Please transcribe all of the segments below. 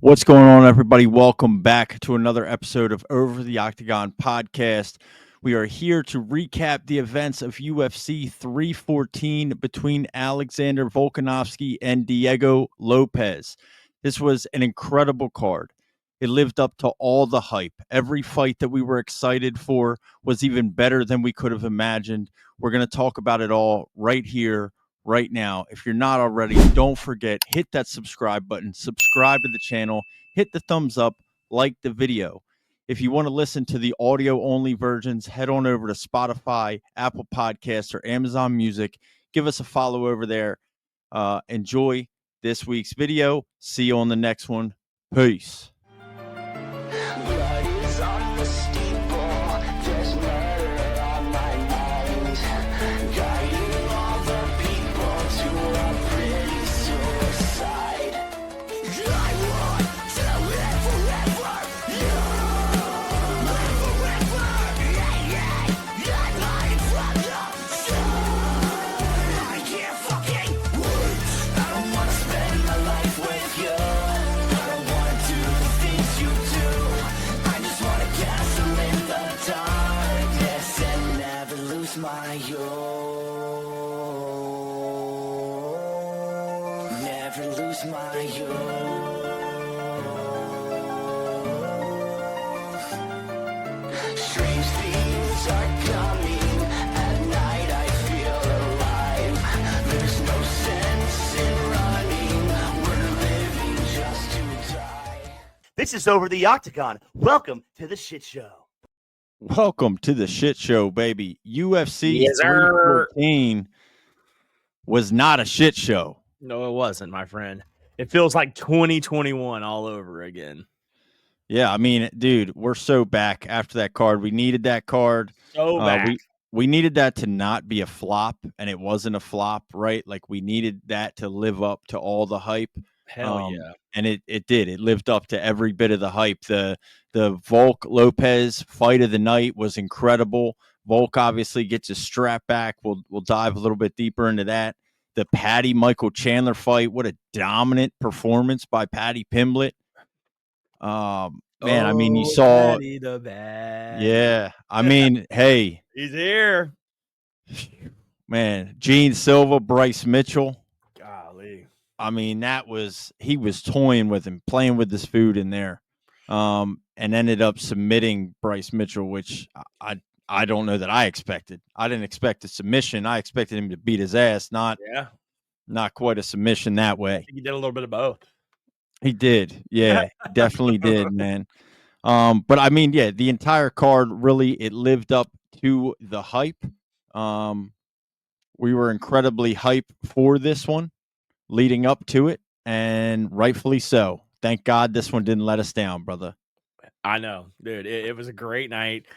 What's going on, everybody? Welcome back to another episode of Over the Octagon podcast. We are here to recap the events of UFC 314 between Alexander Volkanovski and Diego Lopes. This was an incredible card. It lived up to all the hype. Every fight that we were excited for was even better than we could have imagined. We're going to talk about it all right here, right now. If you're not already, don't forget, hit that subscribe button, subscribe to the channel, hit the thumbs up, like the video. If you want to listen to the audio only versions, head on over to Spotify, Apple Podcasts, or Amazon Music. Give us a follow over there. Enjoy this week's video. See you on the next one. Peace. Strange things are coming at night. I feel alive. There's no sense in running. We're living just to die. This is Over the Octagon. Welcome to the shit show. Welcome to the shit show, baby. UFC Yes, sir. 314 was not a shit show. No, it wasn't, my friend. It feels like 2021 all over again. Yeah, I mean, dude, we're so back after that card. We needed that card. So back. We needed that to not be a flop, and it wasn't a flop, right? Like, we needed that to live up to all the hype. Hell yeah. And it did. It lived up to every bit of the hype. The Volk Lopes fight of the night was incredible. Volk obviously gets his strap back. We'll dive a little bit deeper into that. The Paddy Michael Chandler fight, what a dominant performance by Paddy Pimblett. Man, I mean, you saw Paddy the Bad. Yeah. I mean, hey, He's here. man, Gene Silva, Bryce Mitchell. Golly. I mean, he was toying with him, playing with this food in there. And ended up submitting Bryce Mitchell, which I don't know that I expected. I didn't expect a submission. I expected him to beat his ass, not quite a submission that way. I think he did a little bit of both. He did. Yeah, definitely did, man. But I mean, yeah, the entire card really, it lived up to the hype. We were incredibly hype for this one leading up to it, and rightfully so. Thank God this one didn't let us down, brother. I know, dude. It was a great night.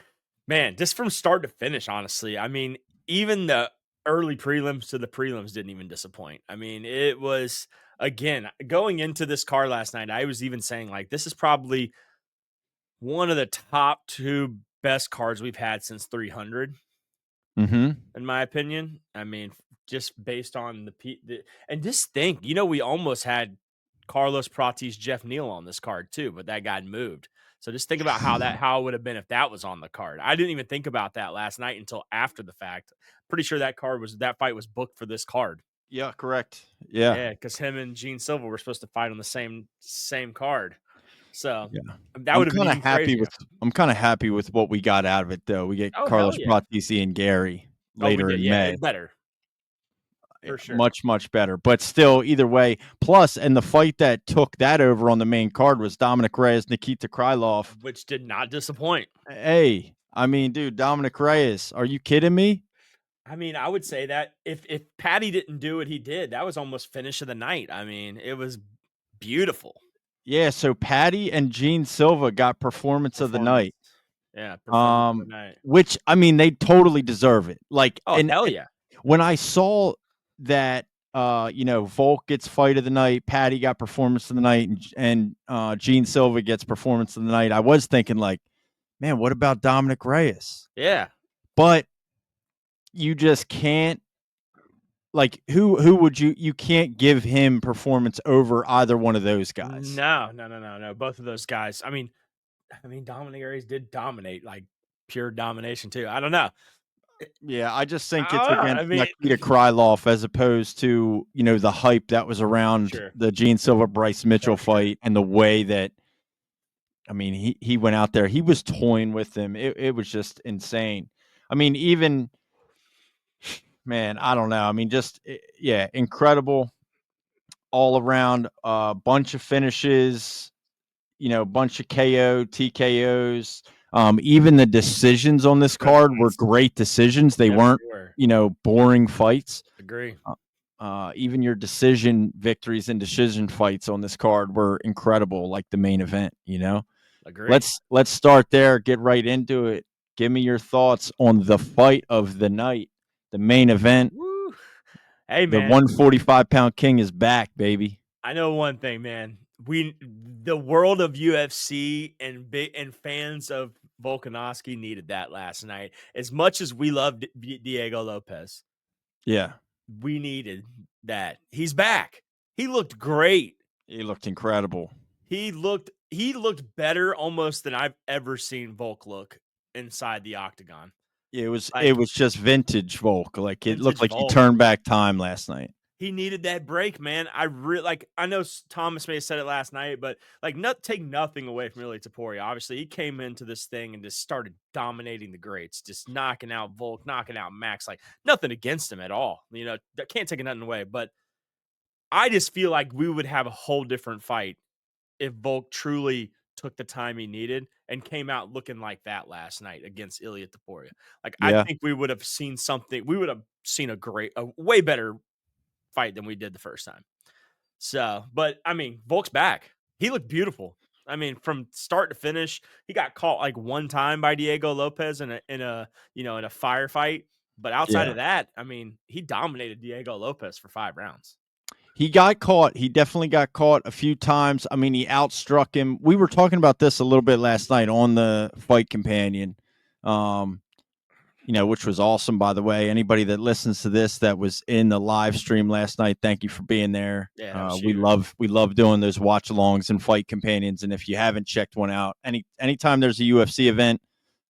Man, just from start to finish, honestly. I mean, even the early prelims to the prelims didn't even disappoint. I mean, it was, again, going into this card last night, I was even saying, like, this is probably one of the top two best cards we've had since 300, in my opinion. I mean, just based on and just think, we almost had Carlos Prates, Jeff Neal on this card too, but that got moved. So just think about how it would have been if that was on the card. I didn't even think about that last night until after the fact. Pretty sure that fight was booked for this card. Yeah, correct. Yeah, because him and Gene Silva were supposed to fight on the same card. So yeah. that would have been happy with. I'm kind of happy with what we got out of it, though. We get Carlos Prates and Gary later in May. Better. For sure. Much better. But still, either way. Plus, and the fight that took that over on the main card was Dominick Reyes, Nikita Krylov. Which did not disappoint. Hey, I mean, dude, Dominick Reyes, are you kidding me? I mean, I would say that if Paddy didn't do what he did, that was almost finish of the night. I mean, it was beautiful. Yeah, so Paddy and Gene Silva got performance of the night. Yeah, performance of the night. Which, I mean, they totally deserve it. Like, hell yeah. When I saw that Volk gets fight of the night, Paddy got performance of the night, and Gene Silva gets performance of the night, I was thinking, like, man, what about Dominick Reyes? Yeah. But you just can't like who would you can't give him performance over either one of those guys. No. Both of those guys. I mean, Dominick Reyes did dominate, like pure domination too. I don't know. Yeah, I just think it's against I mean, Nikita Krylov as opposed to, the hype that was around sure, the Gene Silva Bryce Mitchell for sure. fight and the way that he went out there. He was toying with him. It was just insane. I mean, even man, I don't know. I mean, just yeah, incredible all around. Bunch of finishes, bunch of KO, TKOs. Even the decisions on this Good card were fights. great decisions. They Yes, weren't, they were. boring fights. Agree. Even your decision victories and decision fights on this card were incredible, like the main event. Agree. Let's start there. Get right into it. Give me your thoughts on the fight of the night, the main event. Woo. Hey, The man. 145-pound king is back, baby. I know one thing, man. The world of UFC and fans of Volkanovski needed that last night. As much as we loved Diego Lopes, Yeah, we needed that. He's back. He looked great. he looked incredible. He looked better almost than I've ever seen Volk look inside the octagon. It was Like, just vintage Volk. Like it looked vintage like he Volk. turned back time last night. He needed that break, man. I know Thomas may have said it last night, but take nothing away from Ilya Taporia. Obviously, he came into this thing and just started dominating the greats, just knocking out Volk, knocking out Max. Like nothing against him at all. Can't take nothing away. But I just feel like we would have a whole different fight if Volk truly took the time he needed and came out looking like that last night against Ilya Taporia. Like I Yeah. think we would have seen something. We would have seen a way better fight than we did the first time. So, but Volk's back. He looked beautiful. From start to finish, he got caught like one time by Diego Lopes in a firefight. But outside of that, he dominated Diego Lopes for 5 rounds. He got caught. He definitely got caught a few times. He outstruck him. We were talking about this a little bit last night on the Fight Companion, which was awesome, by the way. Anybody that listens to this that was in the live stream last night, thank you for being there. Yeah, we love doing those watch alongs and Fight Companions. And if you haven't checked one out, anytime there's a UFC event,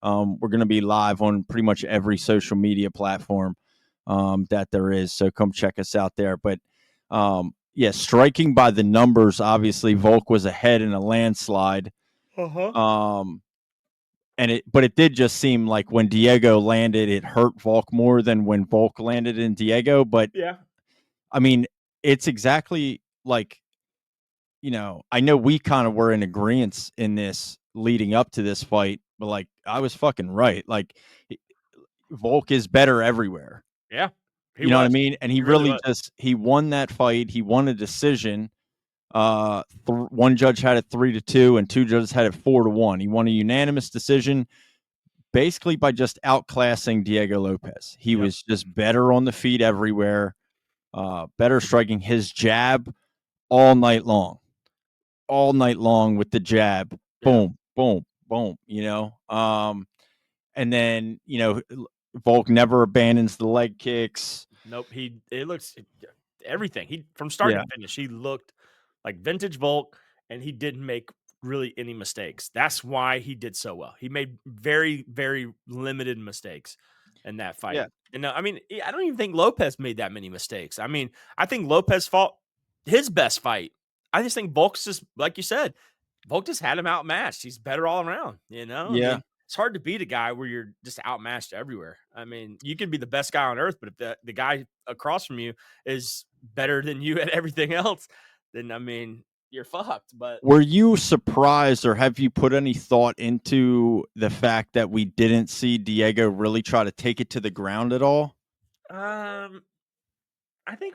we're going to be live on pretty much every social media platform that there is. So come check us out there. But striking by the numbers, obviously Volk was ahead in a landslide. But it did just seem like when Diego landed, it hurt Volk more than when Volk landed in Diego. But yeah, it's exactly like, I know we kind of were in agreement in this leading up to this fight, but like I was fucking right. Like Volk is better everywhere. Yeah. What I mean? And he really he won that fight. He won a decision. One judge had it 3-2 and 2 judges had it 4-1. He won a unanimous decision basically by just outclassing Diego Lopes. He was just better on the feet everywhere, better striking his jab all night long with the jab. Boom, boom, boom, and then, Volk never abandons the leg kicks. Nope. It looks everything. He from start to finish, he looked like vintage Volk, and he didn't make really any mistakes. That's why he did so well. He made very, very limited mistakes in that fight. Yeah. And I don't even think Lopes made that many mistakes. I think Lopes fought his best fight. I just think Volk's just, like you said, Volk just had him outmatched. He's better all around, Yeah. It's hard to beat a guy where you're just outmatched everywhere. You could be the best guy on earth, but if the guy across from you is better than you at everything else, then you're fucked. But were you surprised, or have you put any thought into the fact that we didn't see Diego really try to take it to the ground at all? I think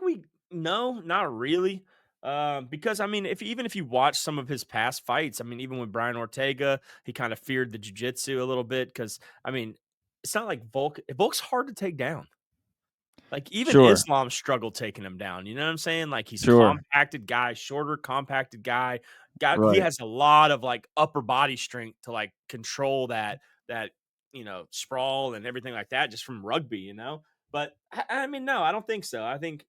no, not really. Because if you watch some of his past fights, even with Brian Ortega, he kind of feared the jiu-jitsu a little bit because it's not like Volk's hard to take down. Like even Islam struggled taking him down. You know what I'm saying? Like he's a compacted guy, shorter, compacted guy. He has a lot of like upper body strength to like control that sprawl and everything like that just from rugby, But I mean, no, I don't think so. I think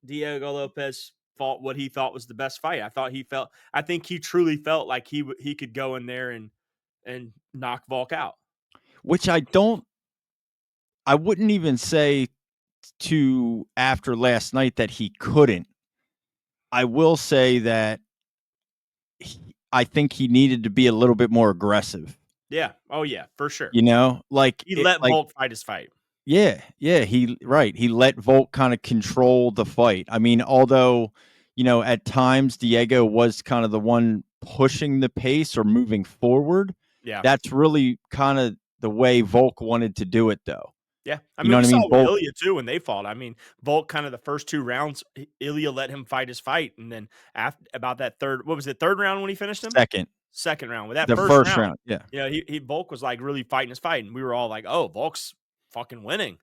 Diego Lopes fought what he thought was the best fight. I think he truly felt like he could go in there and knock Volk out. Which I wouldn't even say to after last night that he couldn't. I will say that I think he needed to be a little bit more aggressive. Yeah. Oh yeah, for sure. You know, He let Volk fight his fight. Yeah, he let Volk kind of control the fight. I mean, although, at times Diego was kind of the one pushing the pace or moving forward. Yeah. That's really kind of the way Volk wanted to do it, though. Yeah. I You mean, know we what I saw mean? with Volk, Ilya too when they fought. I mean, Volk kind of the first 2 rounds, Ilya let him fight his fight, and then after about that third round when he finished him? second, Second round. With that the first first round, round. Yeah. he Volk was like really fighting his fight, and we were all like, "Oh, Volk's fucking winning."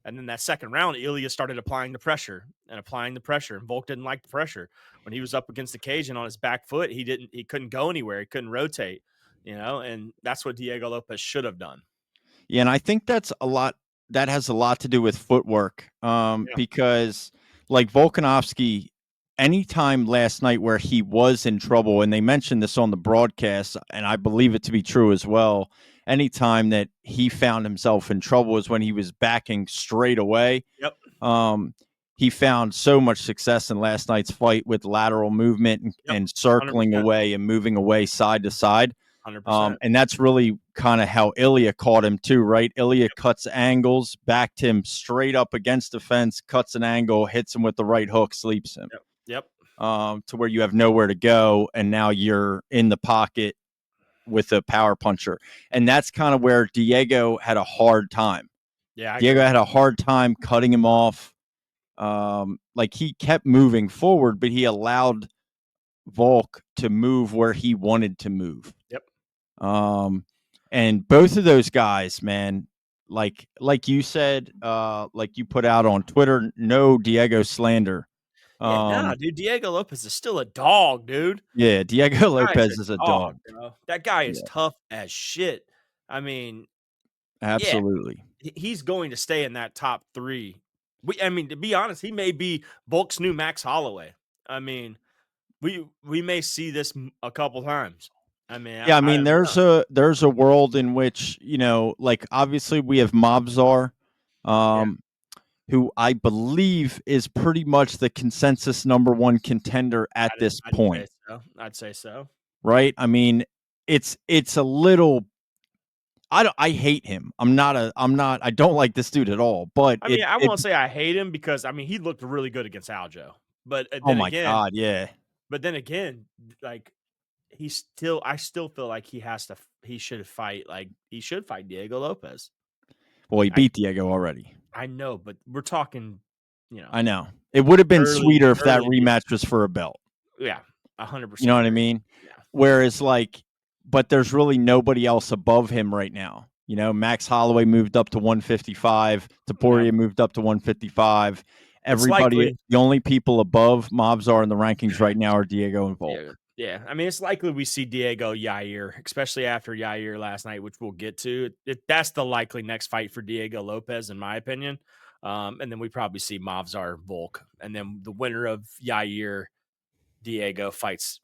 And then that second round, Ilya started applying the pressure, and Volk didn't like the pressure. When he was up against the cage and on his back foot, he couldn't go anywhere. He couldn't rotate, and that's what Diego Lopes should have done. Yeah, and I think that has a lot to do with footwork. Yeah. Because like Volkanovski, anytime last night where he was in trouble, and they mentioned this on the broadcast, and I believe it to be true as well. Anytime that he found himself in trouble is when he was backing straight away. Yep. He found so much success in last night's fight with lateral movement and circling 100%. away and moving away side to side. 100%. And that's really kind of how Ilya caught him too, right? Ilya cuts angles, backed him straight up against the fence, cuts an angle, hits him with the right hook, sleeps him. Yep. To where you have nowhere to go, and now you're in the pocket with a power puncher. And that's kind of where Diego had a hard time. Yeah, Diego had a hard time cutting him off. Like he kept moving forward, but he allowed Volk to move where he wanted to move. Yep. And both of those guys, man, like you said, like you put out on Twitter, no Diego slander. Dude, Diego Lopes is still a dog, dude. Yeah, Diego That Lopes guy's is a dog. bro. That guy is tough as shit. I mean, Absolutely. he's going to stay in that top 3. I mean, to be honest, he may be Volk's new Max Holloway. I mean, we may see this a couple times. I mean, Yeah, I mean, there's a world in which, like obviously we have Mobzar, who I believe is pretty much the consensus number 1 contender at this point. I'd say so. Right? I mean, it's a little. I hate him. I don't like this dude at all. But I mean, I won't say I hate him because I mean he looked really good against Aljo. But oh my god, yeah. But then again, like I still feel like he should fight Diego Lopes. Well, he beat Diego already. I know, but we're talking, I know. It would have been sweeter if that rematch was for a belt. Yeah, 100%. You know what I mean? Yeah. Whereas, but there's really nobody else above him right now. Max Holloway moved up to 155. Taporia moved up to 155. Everybody, the only people above Mobzar in the rankings right now are Diego and Volk. Yeah. I mean, it's likely we see Diego Yair, especially after Yair last night, which we'll get to. That's the likely next fight for Diego Lopes, in my opinion. And then we probably see Mobzar Volk. And then the winner of Yair Diego fights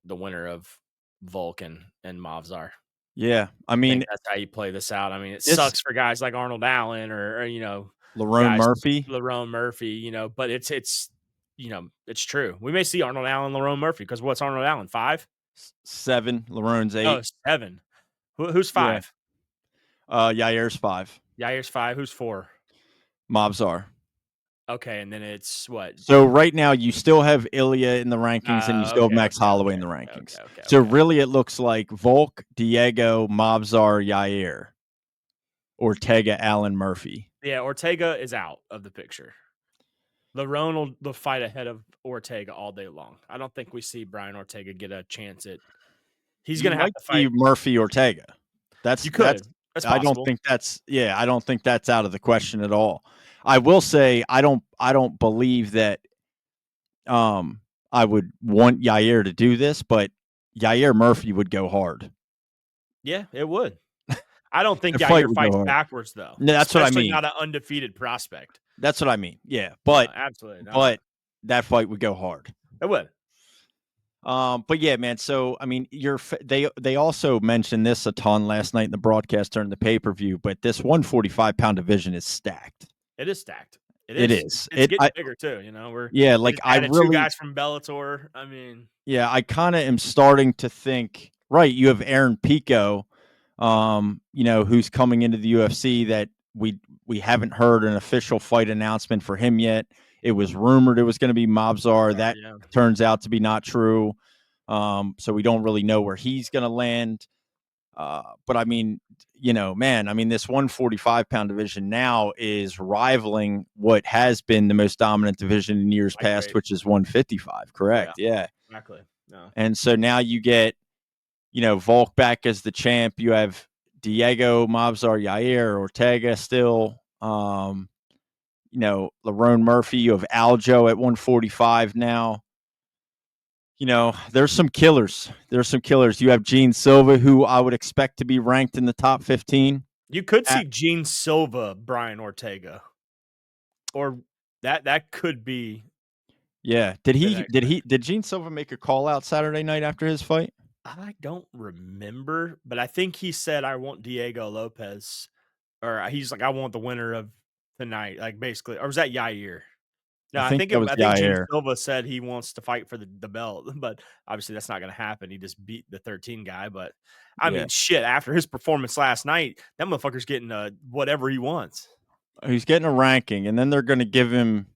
the winner of Volk and Mobzar. Yeah. I mean, that's how you play this out. I mean, it sucks for guys like Arnold Allen or Lerone Murphy, but it's it's true. We may see Arnold Allen, Lerone Murphy, because what's Arnold Allen, 5? 7. Lerone's 8. Oh, 7. Who's 5? Yeah. Yair's 5. Yair's 5. Who's 4? Mobzar. Okay, and then it's what? So right now you still have Ilya in the rankings and you still have Max Holloway in the rankings. So really it looks like Volk, Diego, Mobzar, Yair, Ortega, Allen, Murphy. Yeah, Ortega is out of the picture. Lerone will fight ahead of Ortega all day long. I don't think we see Brian Ortega get a chance at. He's going to have to fight Murphy Ortega. You could. That's I don't think that's I don't think that's out of the question at all. I will say I don't believe that I would want Yair to do this, but Yair Murphy would go hard. Yeah, it would. I don't think Yair fights backwards though. No, that's what I mean. Not an undefeated prospect. That's what I mean. Yeah, No, but absolutely not. but that fight would go hard. It would. But yeah, man. So I mean, they also mentioned this a ton last night in the broadcast during the pay-per-view. But this 145-pound division is stacked. It is stacked. It It is. is. It's getting bigger too. You know, Yeah, they like just I added 2 really, guys from Bellator. I mean, yeah, I kind of am starting to think. Right, you have Aaron Pico, who's coming into the UFC that we haven't heard an official fight announcement for him yet. It was rumored it was going to be Mobzar. That yeah. turns out to be not true. So we don't really know where he's going to land. But I mean, man, I mean, this 145-pound division now is rivaling what has been the most dominant division in years past, which is 155. Correct? Oh, yeah, exactly. No. And so now you get, Volk back as the champ. You have Diego, Mobzar, Yair, Ortega still. Lerone Murphy. You have Aljo at 145 now. There's some killers. You have Gene Silva, who I would expect to be ranked in the top 15. You could see Gene Silva, Brian Ortega, or that could be. Yeah. Did Gene Silva make a call out Saturday night after his fight? I don't remember, but I think he said, "I want Diego Lopes," or he's like, "I want the winner of tonight," like basically, or was that Yair? No, I think I think Gene Yair. Silva said he wants to fight for the belt, but obviously that's not going to happen. He just beat the 13 guy, but I mean, shit. After his performance last night, that motherfucker's getting whatever he wants. He's getting a ranking, and then they're going to give him.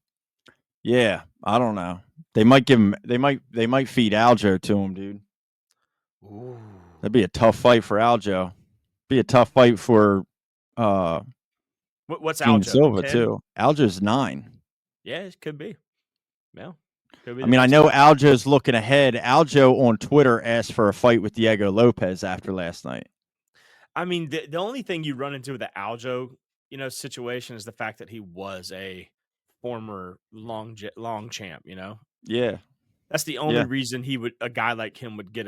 Yeah, I don't know. They might give him. They might feed Aljo to him, dude. Ooh. That'd be a tough fight for Aljo. Be a tough fight for what's Gene Aljo? Silva 10? too. Aljo's 9. Yeah, it could be. Yeah. I mean, I know Aljo's looking ahead. Aljo on Twitter asked for a fight with Diego Lopes after last night. I mean, the only thing you run into with the Aljo, situation is the fact that he was a former long champ. Yeah, that's the only reason a guy like him would get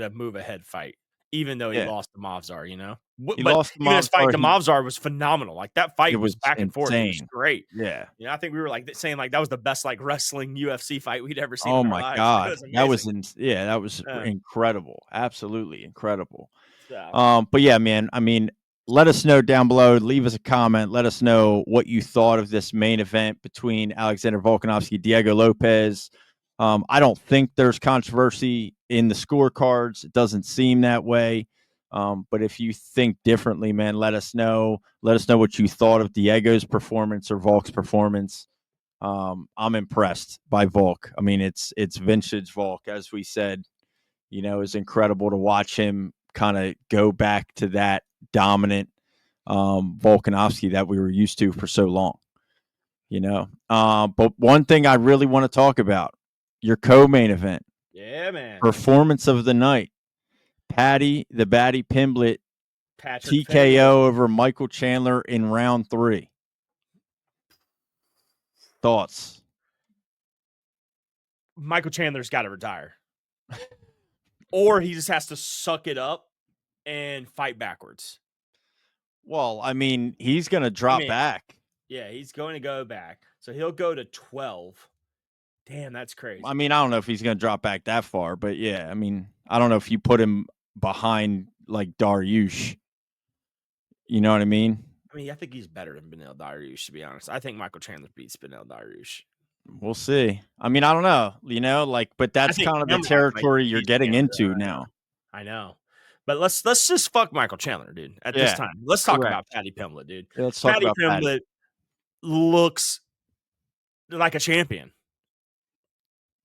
a move ahead fight, even though he lost to Mobzar. He but lost to even his fight Mobzar, to Mobzar was phenomenal. Like that fight was back and forth. It was insane. great. Yeah. I think we were like saying like that was the best like wrestling UFC fight we'd ever seen. Oh in our my lives. god, that was that was incredible. Absolutely incredible. Yeah. But yeah, man. I mean, let us know down below. Leave us a comment. Let us know what you thought of this main event between Alexander Volkanovski, Diego Lopes. I don't think there's controversy in the scorecards. It doesn't seem that way. But if you think differently, man, let us know. Let us know what you thought of Diego's performance or Volk's performance. I'm impressed by Volk. I mean, it's vintage Volk, as we said. It's incredible to watch him kind of go back to that dominant Volkanovski that we were used to for so long. But one thing I really want to talk about, your co-main event. Yeah, man. Performance of the night. Paddy, the Batty Pimblett, Patrick TKO over Michael Chandler in round 3. Thoughts? Michael Chandler's got to retire. Or he just has to suck it up and fight backwards. Well, I mean, he's going to drop back. Yeah, he's going to go back. So he'll go to 12. Damn, that's crazy. I mean, I don't know if he's going to drop back that far, but yeah, I mean, I don't know if you put him behind like Dariush. You know what I mean? I mean, I think he's better than Beneil Dariush, to be honest. I think Michael Chandler beats Beneil Dariush. We'll see. I mean, I don't know, but that's kind of the territory you're getting into now. I know. But let's just fuck Michael Chandler, dude, at this time. Let's talk about Paddy Pimblett, dude. Yeah, let's talk about Pimblett looks like a champion.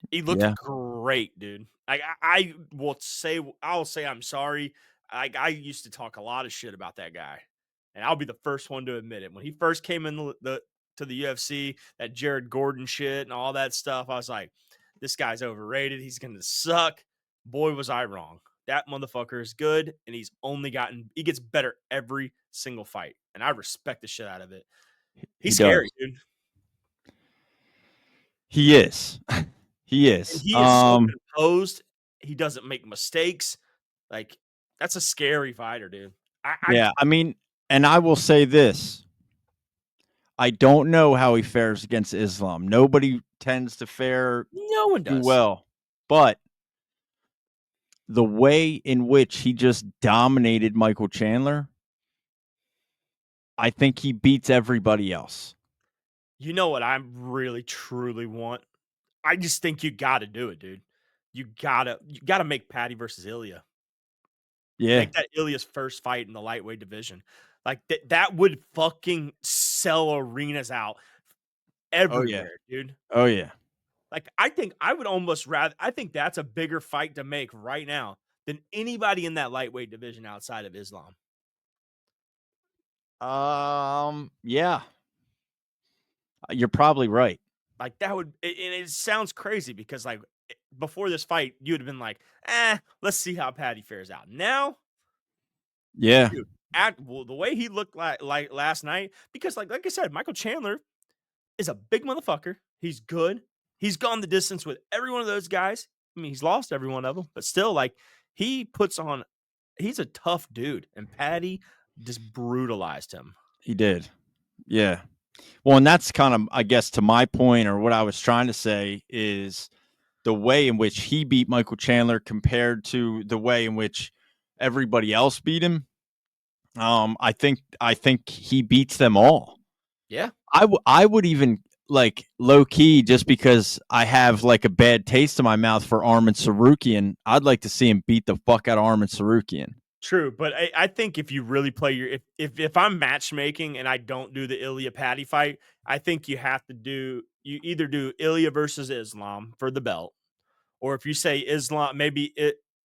He looks great, dude. I'll say I'm sorry. I used to talk a lot of shit about that guy, and I'll be the first one to admit it. When he first came in to the UFC, that Jared Gordon shit and all that stuff, I was like, this guy's overrated. He's going to suck. Boy, was I wrong. That motherfucker is good, and he gets better every single fight, and I respect the shit out of it. He's scary, dude. He is. He is. And he is so composed. He doesn't make mistakes. Like, that's a scary fighter, dude. I mean, and I will say this. I don't know how he fares against Islam. Nobody tends to fare No one too does. well, but the way in which he just dominated Michael Chandler, I think he beats everybody else. You know what I really truly want? I just think you got to do it, dude. You gotta make Paddy versus Ilya. Yeah. Make that Ilya's first fight in the lightweight division. Like that would fucking sell arenas out Oh yeah. everywhere, dude. Oh yeah. Like I think I would almost rather. I think that's a bigger fight to make right now than anybody in that lightweight division outside of Islam. Yeah. You're probably right. Like that would, and it sounds crazy because like before this fight, you would have been like, let's see how Paddy fares out. Now, Yeah. dude, the way he looked like last night, because like I said, Michael Chandler is a big motherfucker. He's good. He's gone the distance with every one of those guys. I mean, he's lost every one of them, but still, like he puts on. He's a tough dude, and Paddy just brutalized him. He did. Yeah. Well, and that's kind of, I guess, to my point, or what I was trying to say is the way in which he beat Michael Chandler compared to the way in which everybody else beat him. I think he beats them all. Yeah. I would even, like, low key, just because I have like a bad taste in my mouth for Armin Sarukian, I'd like to see him beat the fuck out of Armin Sarukian. True, but I think if you really play your if I'm matchmaking and I don't do the Ilya Paddy fight, I think you have to you either do Ilya versus Islam for the belt, or if you say Islam, maybe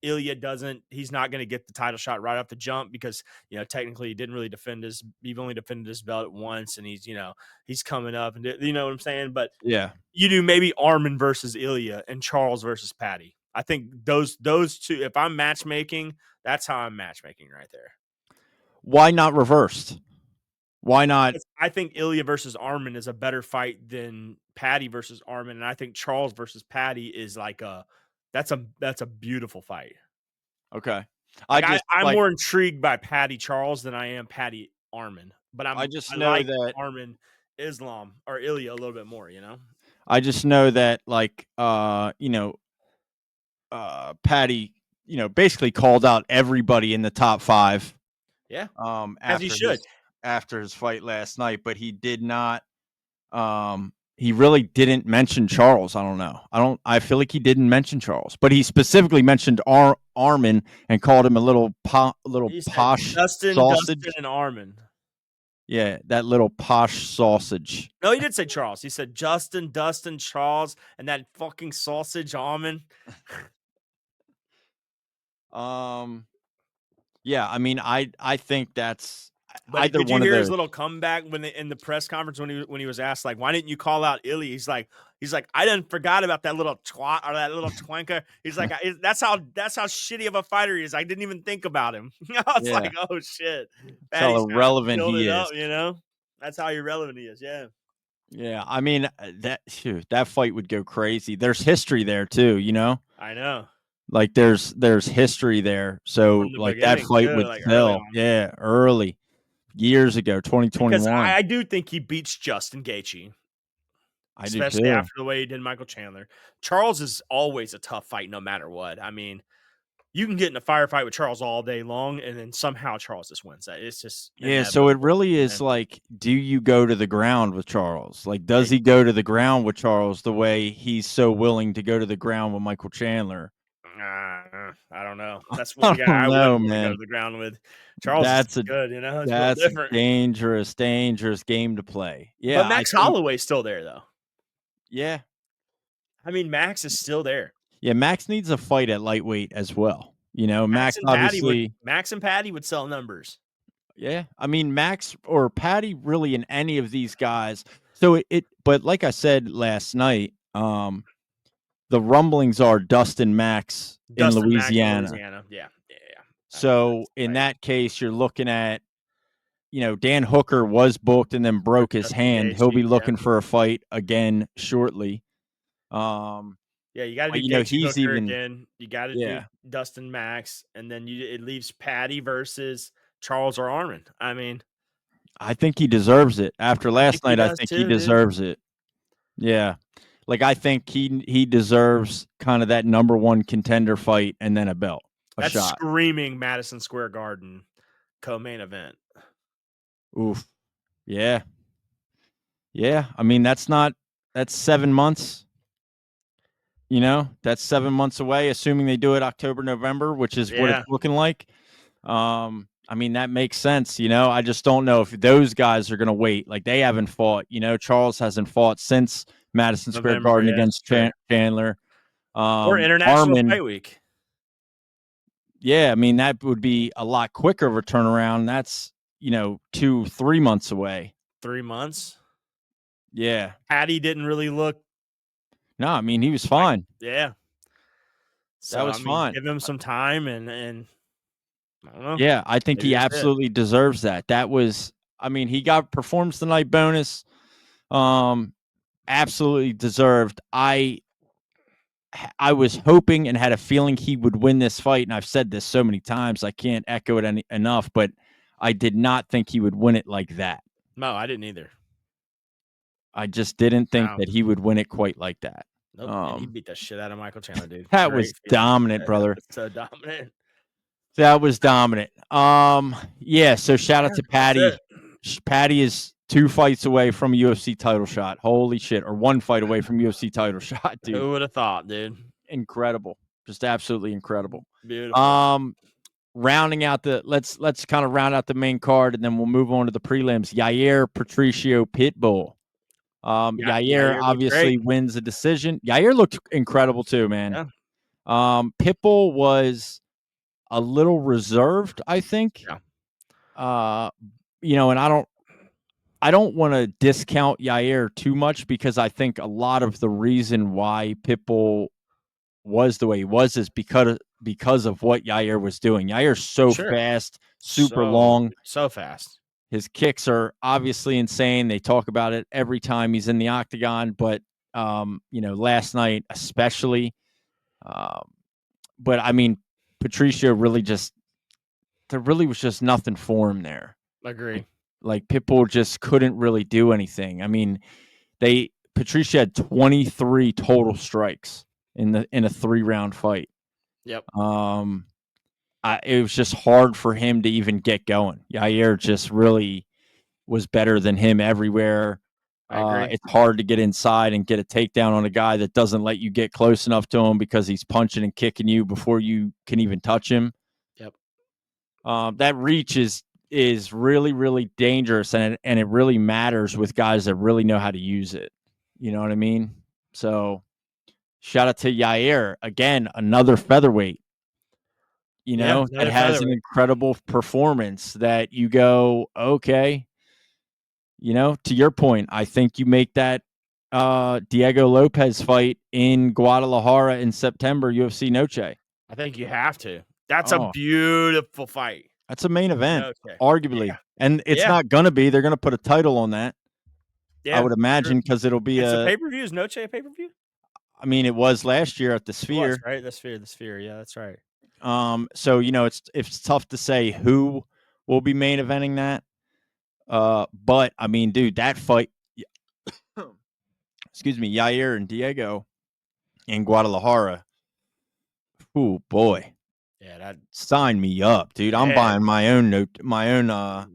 Ilya doesn't, he's not going to get the title shot right off the jump because technically he didn't really he's only defended his belt once, and he's coming up, and you know what I'm saying. But Yeah. you do maybe Armin versus Ilya and Charles versus Paddy. I think those two, if I'm matchmaking, that's how I'm matchmaking right there. Why not reversed? Why not? Because I think Ilya versus Armin is a better fight than Paddy versus Armin, and I think Charles versus Paddy is like that's a beautiful fight. Okay. Like I'm more intrigued by Paddy Charles than I am Paddy Armin, but I know like that Armin Islam or Ilya a little bit more. I just know that, like, Paddy, basically called out everybody in the top 5. Yeah, as he After should. After his fight last night, but he did not. He really didn't mention Charles. I don't know. I feel like he didn't mention Charles, but he specifically mentioned Armin and called him a little He said posh Dustin, sausage. Dustin, and Armin. Yeah, that little posh sausage. No, he did say Charles. He said Justin, Dustin, Charles, and that fucking sausage Armin. Yeah, I mean, I think that's But either did you one of hear his those. little comeback in the press conference when he was asked, like, why didn't you call out Illy? He's like, I didn't forgot about that little twat or that little twanker. He's like, that's how shitty of a fighter he is. I didn't even think about him. I was Yeah. like, oh shit, That's how Patty's kinda irrelevant filled he it is. up, That's how irrelevant he is. Yeah, Yeah, I mean, that fight would go crazy. There's history there too, I know. like there's history there. So From the like that beginning, fight too, would like early sell. on. Yeah, early years ago, Because 2021. I do think he beats Justin Gaethje. I do Especially too. after the way he did Michael Chandler. Charles is always a tough fight no matter what. I mean, you can get in a firefight with Charles all day long, and then somehow Charles just wins that. It's just Yeah, so it really is like, do you go to the ground with Charles? Like, does he go to the ground with Charles the way he's so willing to go to the ground with Michael Chandler? I don't know. That's I one guy don't I know, wouldn't want to go man. to the ground with. Charles is good, It's a little That's a different. dangerous game to play. Yeah, But Max Holloway's still there, though. Yeah. I mean, Max is still there. Yeah, Max needs a fight at lightweight as well. Max and obviously. Max and Paddy would sell numbers. Yeah, I mean Max or Paddy, really, in any of these guys. So but like I said last night, the rumblings are Dustin Max in Louisiana. Yeah. So in that case, you're looking at, Dan Hooker was booked and then broke his Justin hand. Gaethje, He'll be looking for a fight again shortly. Yeah, you got to do Gaethje Hooker again. You got to do Dustin Max, and then it leaves Paddy versus Charles or Armin. I mean, I think he deserves it. After last he night, I does think he too, dude. deserves it. Yeah. Like, I think he deserves kind of that number one contender fight and then a belt, a That's shot. screaming Madison Square Garden co-main event. Oof. Yeah. Yeah. I mean, that's 7 months. You know, that's 7 months away, assuming they do it October, November, which is what it's Yeah. looking like. I mean, that makes sense. You know, I just don't know if those guys are going to wait. Like, they haven't fought. You know, Charles hasn't fought since Madison Square November, Garden yeah, against that's fair. Chandler. Or International Armin, Fight Week. yeah, I mean, that would be a lot quicker of a turnaround. That's, 2-3 months away. 3 months. Yeah. Paddy didn't really look. No, I mean, he was fine. Yeah. That So, was I mean, fine. give him some time and I don't know. Yeah, I think Maybe he that's it. absolutely deserves that. That was, I mean, he got performance the night bonus. Absolutely deserved. I was hoping and had a feeling he would win this fight, and I've said this so many times, I can't echo it enough, but I did not think he would win it like that. No, I didn't either. I just didn't think No. that he would win it quite like that. Nope, and he beat the shit out of Michael Chandler, dude. That Great was feeling. dominant, brother. That was so dominant. That was dominant. Yeah, so shout out to That's Paddy. it. Paddy is 2 fights away from a UFC title shot. Holy shit. Or 1 fight away from UFC title shot, dude. Who would have thought, dude? Incredible. Just absolutely incredible. Beautiful. Rounding out let's kind of round out the main card, and then we'll move on to the prelims. Yair, Patricio, Pitbull. Yair looked obviously great. wins the decision. Yair looked incredible too, man. Yeah. Pitbull was a little reserved, I think. Yeah. And I don't want to discount Yair too much, because I think a lot of the reason why Pitbull was the way he was is because of what Yair was doing. Yair's so fast, super long. So fast. His kicks are obviously insane. They talk about it every time he's in the octagon, but last night especially. But I mean, Patricio there really was just nothing for him there. Agree. Like, Pitbull just couldn't really do anything. I mean, Patricia had 23 total strikes in a 3-round fight. Yep. It was just hard for him to even get going. Yair just really was better than him everywhere. I agree. It's hard to get inside and get a takedown on a guy that doesn't let you get close enough to him, because he's punching and kicking you before you can even touch him. Yep. That reach is really, really dangerous, and it really matters with guys that really know how to use it. You know what I mean? So shout out to Yair. Again, another featherweight, that has an incredible performance that you go, okay, to your point, I think you make that Diego Lopes fight in Guadalajara in September, UFC Noche. I think you have to. That's a beautiful fight. That's a main event, arguably. Yeah. And it's not going to be. They're going to put a title on that. Yeah, I would imagine, because it'll be a pay-per-view. Is Noche a pay-per-view? I mean, it was last year at the Sphere. It was, right? The Sphere. Yeah, that's right. So, it's tough to say who will be main eventing that. But, I mean, dude, that fight, excuse me, Yair and Diego in Guadalajara. Oh, boy. Yeah, that sign me up, dude. I'm buying my own Lucha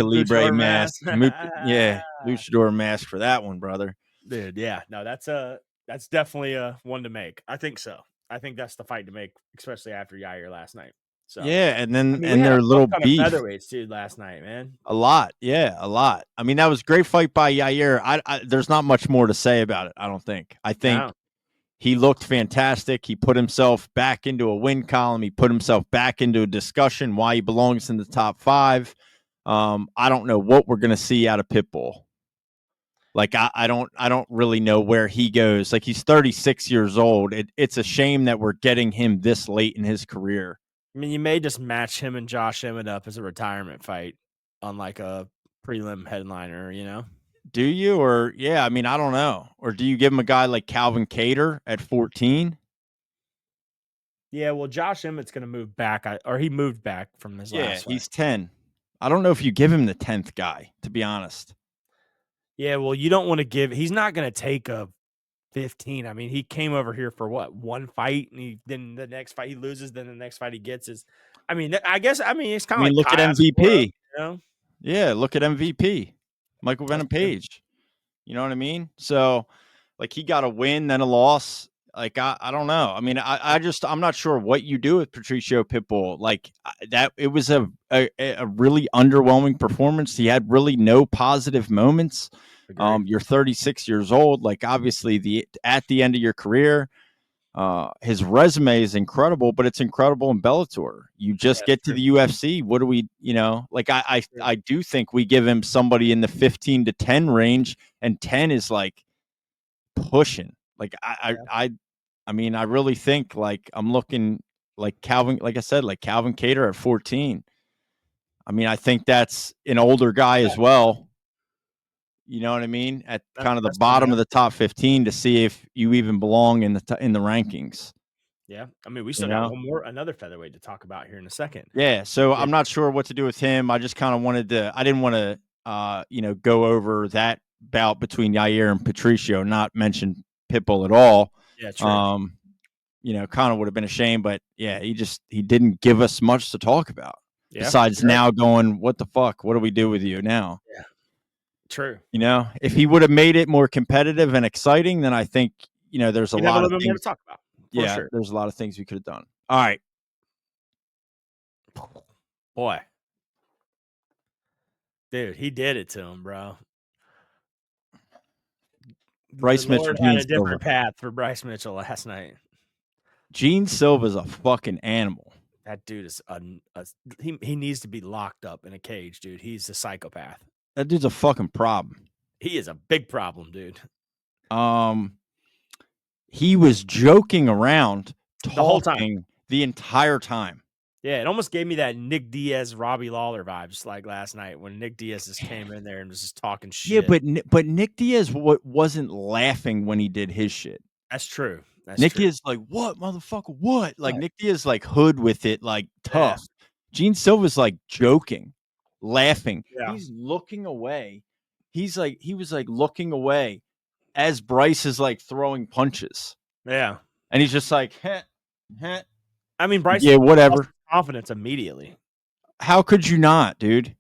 Libre mask. Luchador mask for that one, brother. Dude, yeah. No, that's definitely a one to make. I think so. I think that's the fight to make, especially after Yair last night. So yeah, and then their little beef featherweights, dude, last night, man. A lot. I mean, that was a great fight by Yair. I there's not much more to say about it, I don't think. I think he looked fantastic. He put himself back into a win column. He put himself back into a discussion why he belongs in the top 5. I don't know what we're going to see out of Pitbull. Like, I don't really know where he goes. Like, he's 36 years old. It's a shame that we're getting him this late in his career. I mean, you may just match him and Josh Emmett up as a retirement fight on like a prelim headliner, Do you? Or, yeah, I mean, I don't know. Or do you give him a guy like Calvin Kattar at 14? Yeah, well, Josh Emmett's going to move back, or he moved back from his last fight. He's 10. I don't know if you give him the 10th guy, to be honest. Yeah, well, you don't want to give. He's not going to take a 15. I mean, he came over here for what, one fight, and then the next fight he loses, then the next fight he gets is. I mean, I guess. I mean, it's kind I of mean, like look at Kai's Cora, MVP. you know. Yeah, look at MVP. Michael That's Venom true. Page. You know what I mean? So, like, he got a win, then a loss. Like, I don't know. I mean, I'm not sure what you do with Patricio Pitbull. Like, that it was a really underwhelming performance. He had really no positive moments. Agree. You're 36 years old. Like, obviously, at the end of your career, his resume is incredible, but it's incredible in Bellator. You just That's get to true. the UFC. What do we, like I do think we give him somebody in the 15 to 10 range, and 10 is like pushing. Like I mean, I really think like I'm looking like Calvin, like I said, like Calvin Cater at 14. I mean, I think that's an older guy as well. You know what I mean? At kind of the That's fair bottom enough. of the top 15 to see if you even belong in the rankings. Yeah, I mean, we You still got know? another featherweight to talk about here in a second. Yeah, so Yeah. I'm not sure what to do with him. I just kind of I didn't want to, go over that bout between Yair and Patricio, not mention Pitbull at all. Yeah, true. Kind of would have been a shame, but yeah, he didn't give us much to talk about. Yeah, Besides you're right. now going, what the fuck? What do we do with you now? Yeah, true. If he would have made it more competitive and exciting, then I think, there's a You'd have a lot of little bit more to things. talk about for Yeah, sure. there's a lot of things we could have done. All right. Boy, dude, he did it to him, bro. Bryce The Mitchell, Lord had Gene a different Silva. path for Bryce Mitchell last night. Gene Silva's a fucking animal. That dude is he needs to be locked up in a cage, dude. He's a psychopath. That dude's a fucking problem. He is a big problem, dude. He was joking around, The whole time. talking the entire time. Yeah, it almost gave me that Nick Diaz, Robbie Lawler vibes like last night when Nick Diaz just came in there and was just talking Yeah, shit. but Nick Diaz wasn't laughing when he did his shit. That's true. That's Nick true. Diaz like, what, motherfucker, what? Like, Right. Nick Diaz like hood with it, like Yeah. tough. Gene Silva's like joking, laughing. Yeah. He's looking away. He was like looking away as Bryce is like throwing punches. Yeah. And he's just like, heh, heh. I mean, Bryce, Yeah, whatever. lost confidence immediately. How could you not, dude?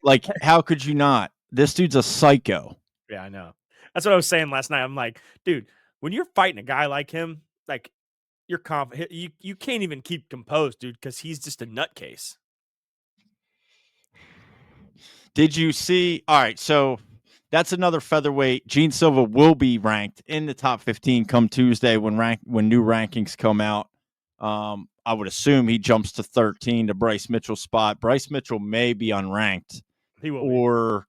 Like, how could you not? This dude's a psycho. Yeah, I know. That's what I was saying last night. I'm like, dude, when you're fighting a guy like him, like you're confident. You can't even keep composed, dude, because he's just a nutcase. Did you see? All right, so that's another featherweight. Gene Silva will be ranked in the top 15 come Tuesday when new rankings come out. I would assume he jumps to 13 to Bryce Mitchell's spot. Bryce Mitchell may be unranked, He will or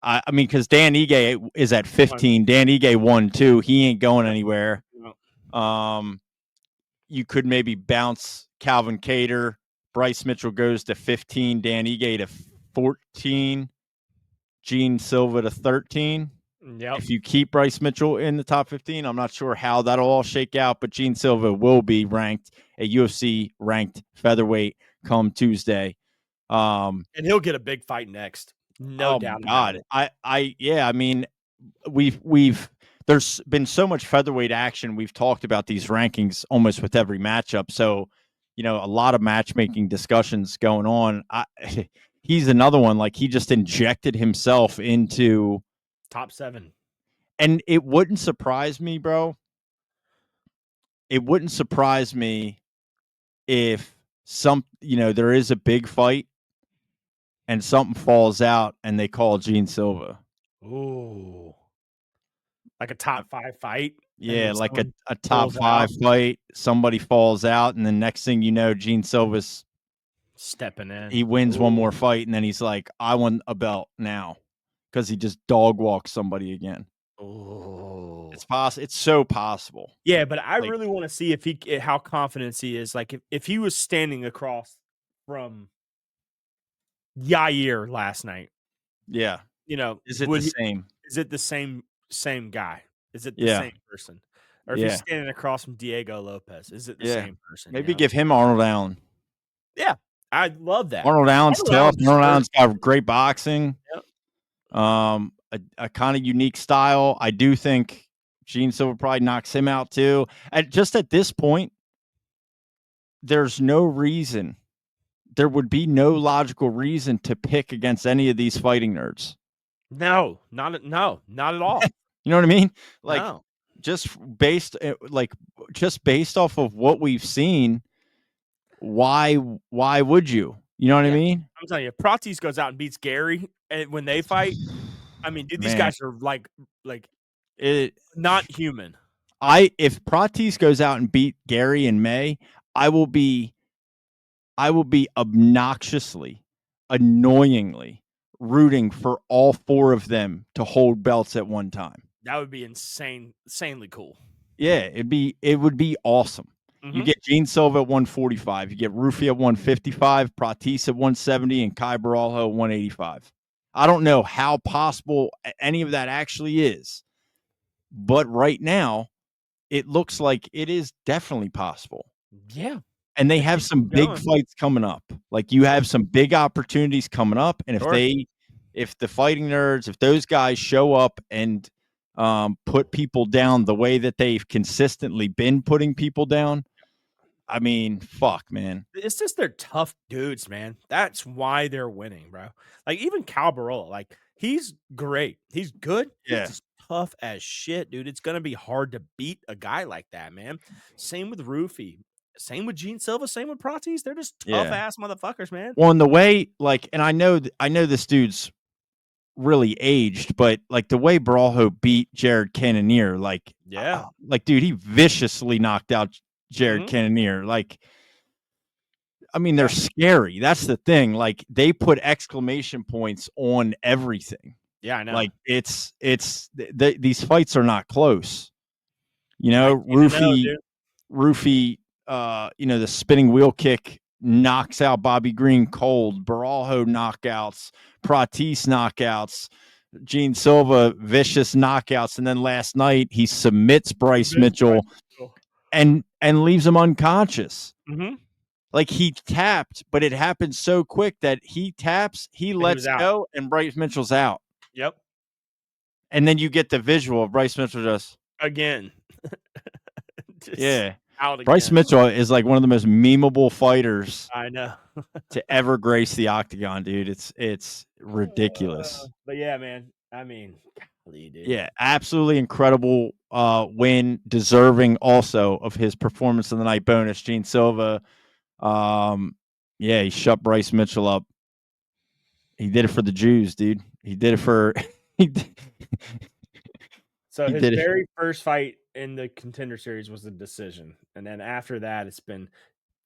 I mean, because Dan Ige is at 15. Dan Ige won too. He ain't going anywhere. No. You could maybe bounce Calvin Cater. Bryce Mitchell goes to 15. Dan Ige to 14. Gene Silva to 13. Yep. If you keep Bryce Mitchell in the top 15, I'm not sure how that'll all shake out, but Gene Silva will be ranked a UFC ranked featherweight come Tuesday. And he'll get a big fight next. No doubt about it. I mean, there's been so much featherweight action. We've talked about these rankings almost with every matchup. So, a lot of matchmaking discussions going on. He's another one. Like, he just injected himself into top 7. And it wouldn't surprise me, bro. It wouldn't surprise me if there is a big fight and something falls out and they call Gene Silva. Ooh. Like a top 5 fight? Yeah, like a top 5 fight. Somebody falls out, and the next thing you know, Gene Silva's stepping in. He wins one more fight, and then he's like, I want a belt now. Because he just dog walks somebody again. Oh, It's so possible. Yeah, but I really want to see how confident he is. Like if he was standing across from Yair last night. Yeah. Is it the same? Is it the same guy? Is it the same person? Or if he's standing across from Diego Lopes, is it the same person? Maybe give him Arnold Allen. Yeah. I love that. Arnold Allen's tough. Allen's Arnold hurt. Allen's got great boxing. Yep. A kind of unique style. I do think Gene Silva probably knocks him out too. Just at this point, there's no reason. There would be no logical reason to pick against any of these fighting nerds. No, not at all. You know what I mean? Like No. just based off of what we've seen, why would you? You know what I mean? I'm telling you, Pratis goes out and beats Gary, and when they fight, I mean, dude, these Man. guys are like It not human. if Pratis goes out and beat Gary in May, I will be obnoxiously, annoyingly rooting for all four of them to hold belts at one time. That would be insanely cool. Yeah, it would be awesome. You get Gene Silva at 145, you get Rufy at 155, Pratis at 170, and Kai Baralho at 185. I don't know how possible any of that actually is, but right now, it looks like it is definitely possible. Yeah. And they have some big fights coming up. Like you have some big opportunities coming up. And if the fighting nerds, if those guys show up and put people down the way that they've consistently been putting people down, I mean, fuck, man. It's just they're tough dudes, man. That's why they're winning, bro. Like even Cal Barola, like he's great. He's good. Yeah. He's just tough as shit, dude. It's gonna be hard to beat a guy like that, man. Same with Rufy. Same with Gene Silva. Same with Pratis. They're just tough ass motherfuckers, man. Well, in the way, like, and I know this dude's really aged, but like the way Baralho beat Jared Cannonier, like, dude, he viciously knocked out Jared Cannonier. Like, I mean, they're scary. That's the thing. Like, they put exclamation points on everything. Yeah, I know. Like, these fights are not close. You know, Rufy, the spinning wheel kick knocks out Bobby Green cold. Baralho knockouts, Pratis knockouts, Gene Silva vicious knockouts, and then last night he submits Bryce Mitchell and leaves him unconscious. Like he tapped, but it happened so quick that he taps, he lets go, and Bryce Mitchell's out. Yep. And then you get the visual of Bryce Mitchell just again. Out again. Bryce Mitchell is like one of the most memeable fighters I know to ever grace the octagon, dude. It's ridiculous. But yeah, man. I mean, golly, dude. Yeah, absolutely incredible win, deserving also of his performance of the night bonus. Gene Silva, he shut Bryce Mitchell up. He did it for the Jews, dude. He did it for. So his very first fight in the Contender Series was a decision, and then after that, it's been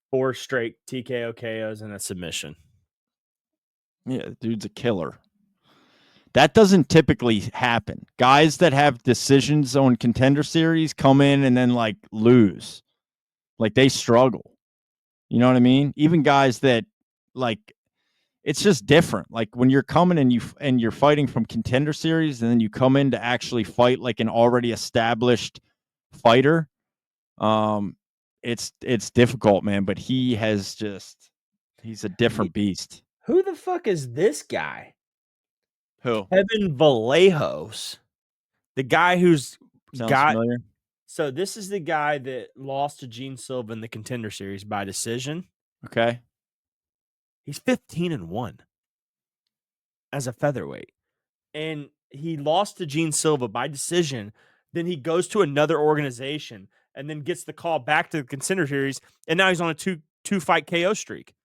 4 straight TKO KOs and a submission. Yeah, dude's a killer. That doesn't typically happen. Guys that have decisions on Contender Series come in and then like lose, like they struggle. You know what I mean? Even guys that like. It's just different. Like when you're coming and you're fighting from Contender Series, and then you come in to actually fight like an already established fighter. It's difficult, man. But he's a different beast. Who the fuck is this guy? Who? Kevin Vallejos, the guy who's Sounds familiar. So this is the guy that lost to Gene Silva in the Contender Series by decision. Okay. He's 15-1 as a featherweight. And he lost to Gene Silva by decision. Then he goes to another organization and then gets the call back to the Contender Series. And now he's on a two fight KO streak.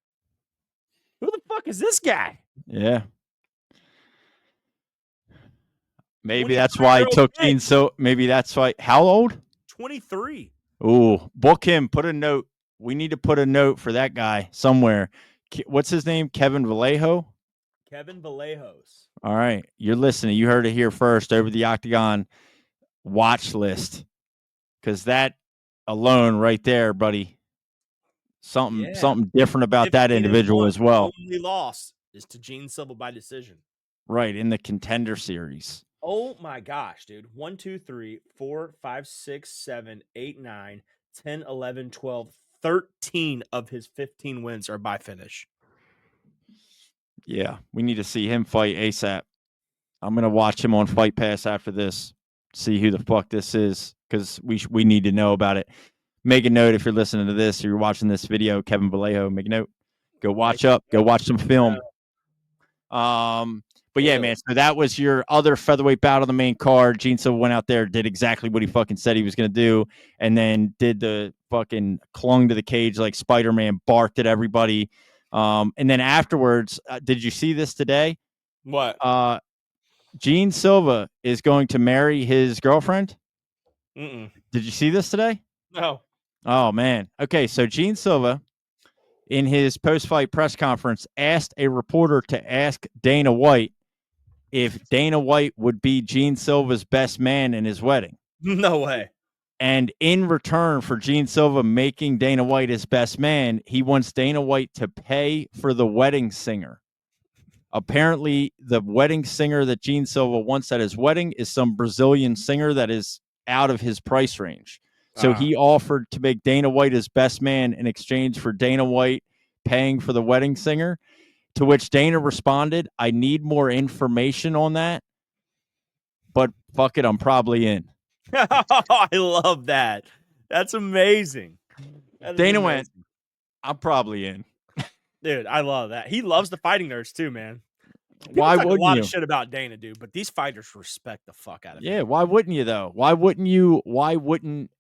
Who the fuck is this guy? Yeah. Maybe that's why he took Gene. So maybe that's why. How old? 23. Ooh, book him. Put a note. We need to put a note for that guy somewhere. What's his name? Kevin Vallejo? Kevin Vallejos. All right. You're listening. You heard it here first over the Octagon watch list. Because that alone right there, buddy, something different about that individual as well. The only loss is to Gene Silva by decision. Right, in the Contender Series. Oh my gosh, dude. 1, 2, 3, 4, 5, 6, 7, 8, 9, 10, 11, 12, 13 of his 15 wins are by finish. Yeah, we need to see him fight ASAP. I'm gonna watch him on Fight Pass after this. See who the fuck this is, because we need to know about it. Make a note if you're listening to this or you're watching this video, Kevin Vallejo. Make a note. Go watch up. Go watch some film. But yeah, man. So that was your other featherweight bout on the main card. Gene Silva went out there, did exactly what he fucking said he was gonna do, and then did the fucking clung to the cage like Spider-Man, barked at everybody. And then afterwards, did you see this today? What? Gene Silva is going to marry his girlfriend. Mm-mm. Did you see this today? No. Oh man. Okay, so Gene Silva, in his post-fight press conference, asked a reporter to ask Dana White if Dana White would be Gene Silva's best man in his wedding. No way. And in return for Gene Silva making Dana White his best man, he wants Dana White to pay for the wedding singer. Apparently, the wedding singer that Gene Silva wants at his wedding is some Brazilian singer that is out of his price range. So he offered to make Dana White his best man in exchange for Dana White paying for the wedding singer, to which Dana responded, "I need more information on that, but fuck it, I'm probably in." I love that. That's amazing. That is Dana went, amazing. "I'm probably in." Dude, I love that. He loves the fighting nerds too, man. People Why talk a wouldn't lot you? of shit about Dana, dude, but these fighters respect the fuck out of him. Yeah, why wouldn't you though? Why wouldn't you? Why wouldn't,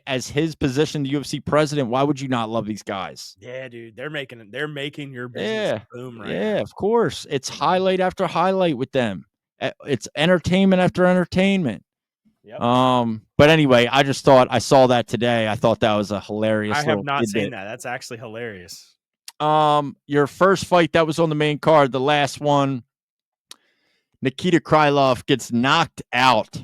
as his position, the UFC president, why would you not love these guys? Yeah, dude, they're making your business Yeah, boom right yeah, now. of course. It's highlight after highlight with them. It's entertainment after entertainment. Yep. But anyway, I just thought I saw that today. I thought that was a hilarious I have little not seen tidbit. that. That's actually hilarious. Your first fight that was on the main card, the last one, Nikita Krylov gets knocked out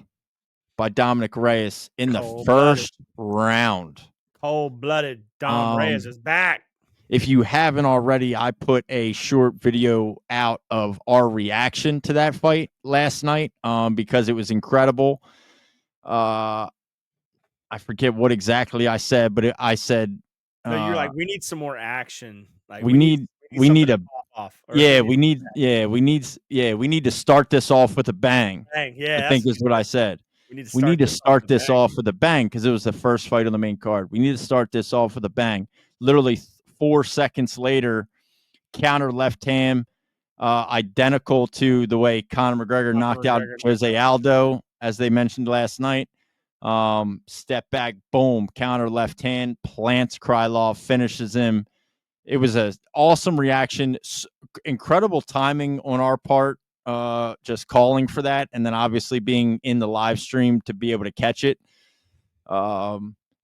by Dominick Reyes in the first round. Cold-blooded Dom Reyes is back. If you haven't already, I put a short video out of our reaction to that fight last night because it was incredible. I forget what exactly I said, but I said, No, you're like, we need some more action. Like we need something a to pop off. we need to start this off with a bang. Bang. Yeah, I think is what I said. we need to start this off with a bang because it was the first fight on the main card. We need to start this off with a bang. Literally 4 seconds later, counter left hand, identical to the way Conor McGregor knocked out Jose Aldo, as they mentioned last night. Step back, boom, counter left hand, plants Krylov, finishes him. It was an awesome reaction, incredible timing on our part, just calling for that, and then obviously being in the live stream to be able to catch it.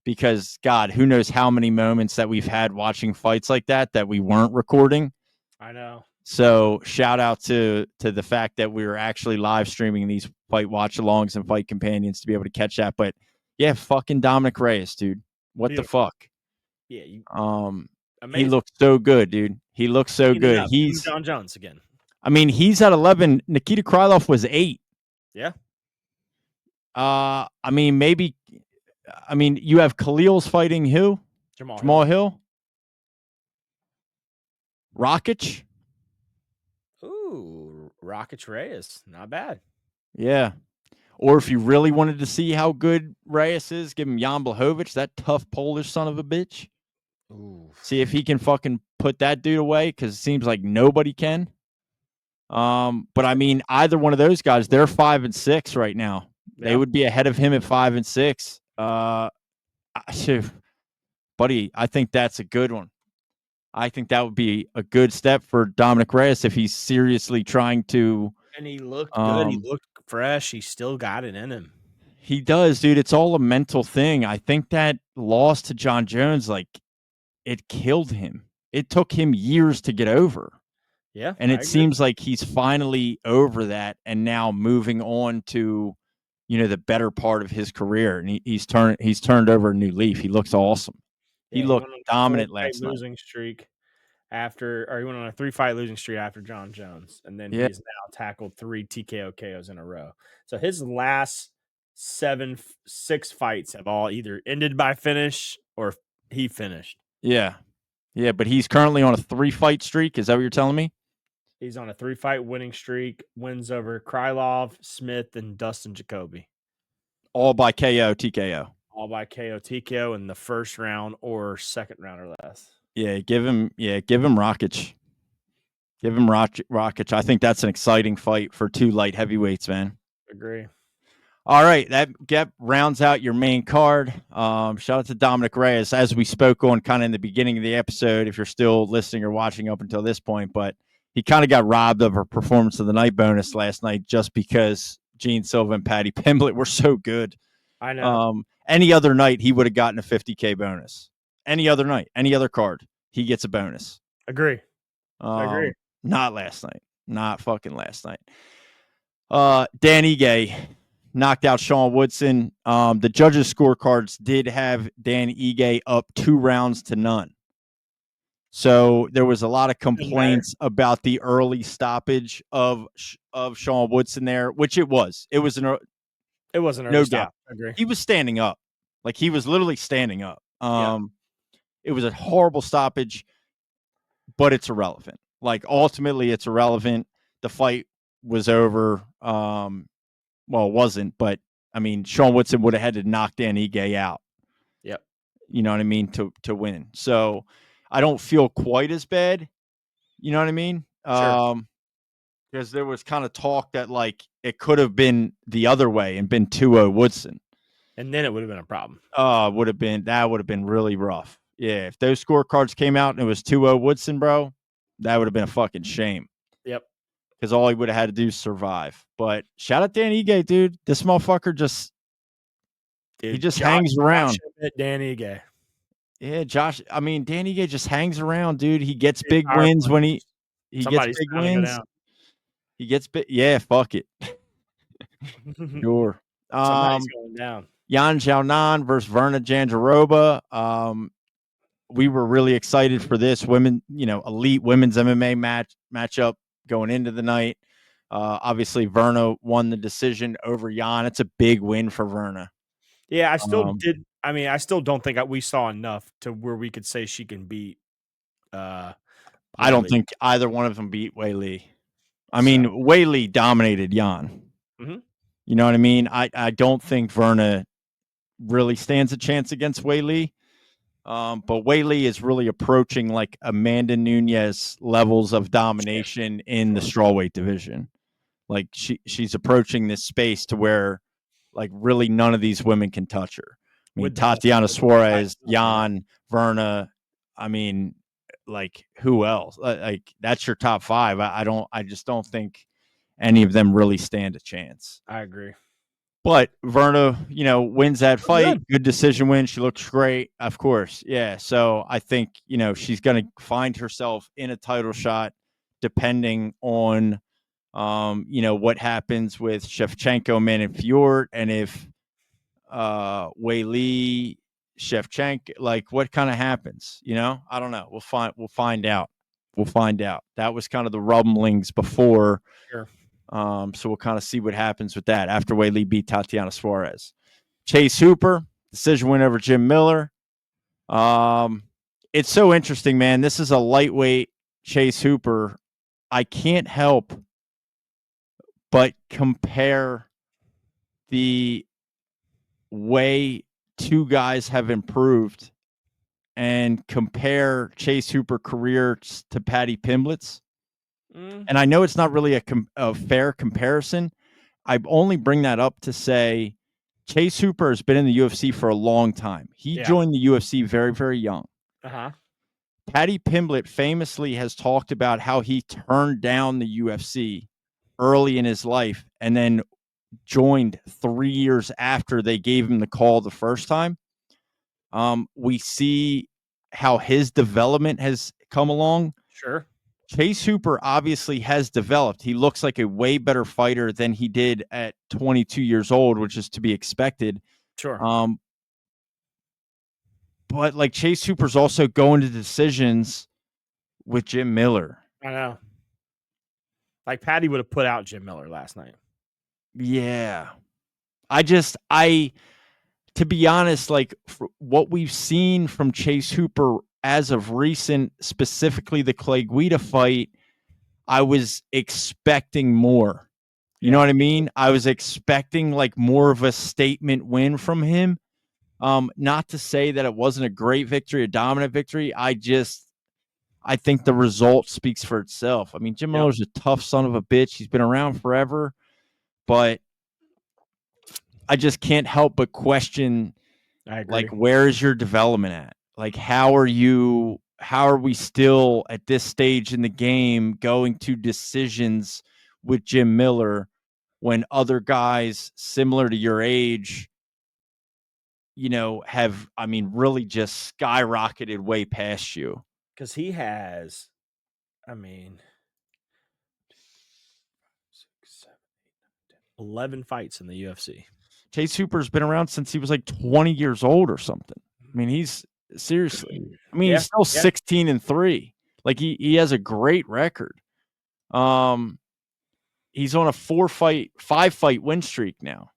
Because God, who knows how many moments that we've had watching fights like that we weren't recording. I know. So shout out to the fact that we were actually live streaming these fight watch-alongs and fight companions to be able to catch that. But yeah, fucking Dominick Reyes, dude. What the fuck? Yeah. He looks so good, dude. He looks so good. He's John Jones again. I mean, he's at 11. Nikita Krylov was 8. Yeah. I mean, maybe. I mean, you have Khalil's fighting who? Jamal Hill. Rakic. Ooh, Rakic Reyes. Not bad. Yeah. Or if you really wanted to see how good Reyes is, give him Jan Blachowicz, that tough Polish son of a bitch. Ooh. See if he can fucking put that dude away, because it seems like nobody can. But I mean, either one of those guys, they're 5-6 right now. Yeah. They would be ahead of him at 5-6. Buddy, I think that's a good one. I think that would be a good step for Dominick Reyes if he's seriously trying to. And he looked good. He looked fresh. He still got it in him. He does, dude. It's all a mental thing. I think that loss to John Jones, like, it killed him. It took him years to get over. Yeah. And it seems like he's finally over that and now moving on to, the better part of his career. And he's turned over a new leaf. He looks awesome. Yeah, he looked dominant last night. Losing streak he went on a 3-fight losing streak after John Jones. And then he's now tackled 3 TKO KOs in a row. So his last 6 fights have all either ended by finish or he finished. Yeah. Yeah, but he's currently on a 3-fight streak. Is that what you're telling me? He's on a 3-fight winning streak. Wins over Krylov, Smith, and Dustin Jacoby. All by KO, TKO. All by KO, TKO in the first round or second round or less. Yeah, give him Rakic. Give him Rakic. I think that's an exciting fight for two light heavyweights, man. Agree. All right, that rounds out your main card. Shout out to Dominick Reyes, as we spoke on kind of in the beginning of the episode, if you're still listening or watching up until this point, but he kind of got robbed of a performance of the night bonus last night just because Gene Silva and Paddy Pimblett were so good. I know. Any other night, he would have gotten a 50K bonus. Any other night, any other card, he gets a bonus. Agree. Agree. Not last night. Not fucking last night. Dan Ige knocked out Sean Woodson. The judges' scorecards did have Dan Ige up 2-0. So there was a lot of complaints about the early stoppage of Sean Woodson there, which it was. It was an early no stop. doubt. I agree. He was standing up. Like, he was literally standing up. It was a horrible stoppage, but it's irrelevant. Like, ultimately, it's irrelevant. The fight was over. Well, it wasn't, but I mean, Sean Woodson would have had to knock Dan Ige out. Yep. You know what I mean? To win. So I don't feel quite as bad. You know what I mean? Sure. Because there was kind of talk that, like, it could have been the other way and been 2-0 Woodson. And then it would have been a problem. That would have been really rough. Yeah, if those scorecards came out and it was 2-0 Woodson, bro, that would have been a fucking shame. Yep. Because all he would have had to do is survive. But shout out Dan Ige, dude. This motherfucker just hangs around. Dan Ige. Yeah, Josh. I mean, Dan Ige just hangs around, dude. He gets big wins when he gets big wins. He gets big. Yeah, fuck it. Sure. Somebody's going down. Yan Xiaonan versus Verna Jandiroba. We were really excited for this elite women's MMA matchup going into the night. Obviously, Verna won the decision over Yan. It's a big win for Verna. Yeah, I still don't think we saw enough to where we could say she can beat. I don't think either one of them beat Wei Li. I mean, Wei Li dominated Yan. Mm-hmm. You know what I mean? I don't think Verna really stands a chance against Wei Li. But Wei Li is really approaching like Amanda Nunes levels of domination in the strawweight division. Like, she's approaching this space to where, like, really none of these women can touch her. I mean, Tatiana Suarez, Yan, Verna. I mean, like, who else? Like, that's your top five. I just don't think any of them really stand a chance. I agree. But Verna, wins that fight. Good decision win. She looks great, of course. Yeah. So I think, she's going to find herself in a title shot depending on, what happens with Shevchenko, Manafort, and if Wei Li, Shevchenko, like, what kind of happens? I don't know. We'll find out. That was kind of the rumblings before. Sure. So we'll kind of see what happens with that after Wei Li beat Tatiana Suarez. Chase Hooper, decision win over Jim Miller. It's so interesting, man. This is a lightweight Chase Hooper. I can't help but compare the way two guys have improved and compare Chase Hooper career to Paddy Pimblett's. And I know it's not really a fair comparison. I only bring that up to say Chase Hooper has been in the UFC for a long time. He joined the UFC very, very young. Uh-huh. Paddy Pimblett famously has talked about how he turned down the UFC early in his life and then joined 3 years after they gave him the call the first time. We see how his development has come along. Sure. Chase Hooper obviously has developed. He looks like a way better fighter than he did at 22 years old, which is to be expected. Sure. But like, Chase Hooper's also going to decisions with Jim Miller. I know. Like, Paddy would have put out Jim Miller last night. Yeah. To be honest, like, what we've seen from Chase Hooper as of recent, specifically the Clay Guida fight, I was expecting more. You know what I mean? I was expecting like more of a statement win from him. Not to say that it wasn't a great victory, a dominant victory. I think the result speaks for itself. I mean, Jim Miller's a tough son of a bitch. He's been around forever, but I just can't help but question, like, where is your development at? Like, how are we still at this stage in the game going to decisions with Jim Miller when other guys similar to your age, have, I mean, really just skyrocketed way past you? Because he has, 11 fights in the UFC. Chase Hooper's been around since he was like 20 years old or something. I mean, he's seriously. I mean, he's still 16-3. Like he has a great record. He's on a 5-fight win streak now.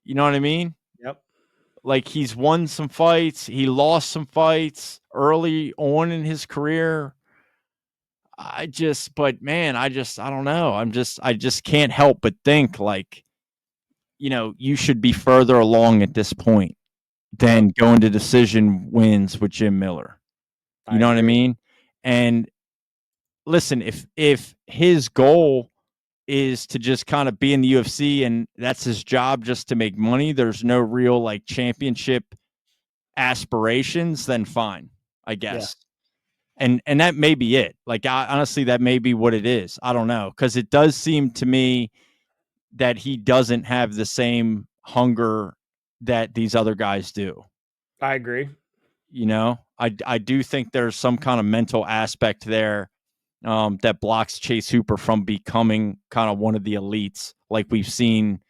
You know what I mean? Yep. Like he's won some fights. He lost some fights early on in his career. I don't know. I just can't help but think like, you should be further along at this point than going to decision wins with Jim Miller. You know what I mean? And listen, if his goal is to just kind of be in the UFC and that's his job just to make money, there's no real like championship aspirations, then fine, I guess. Yeah. And that may be it. Like honestly, that may be what it is. I don't know. Because it does seem to me that he doesn't have the same hunger that these other guys do. I agree. I do think there's some kind of mental aspect there that blocks Chase Hooper from becoming kind of one of the elites, like we've seen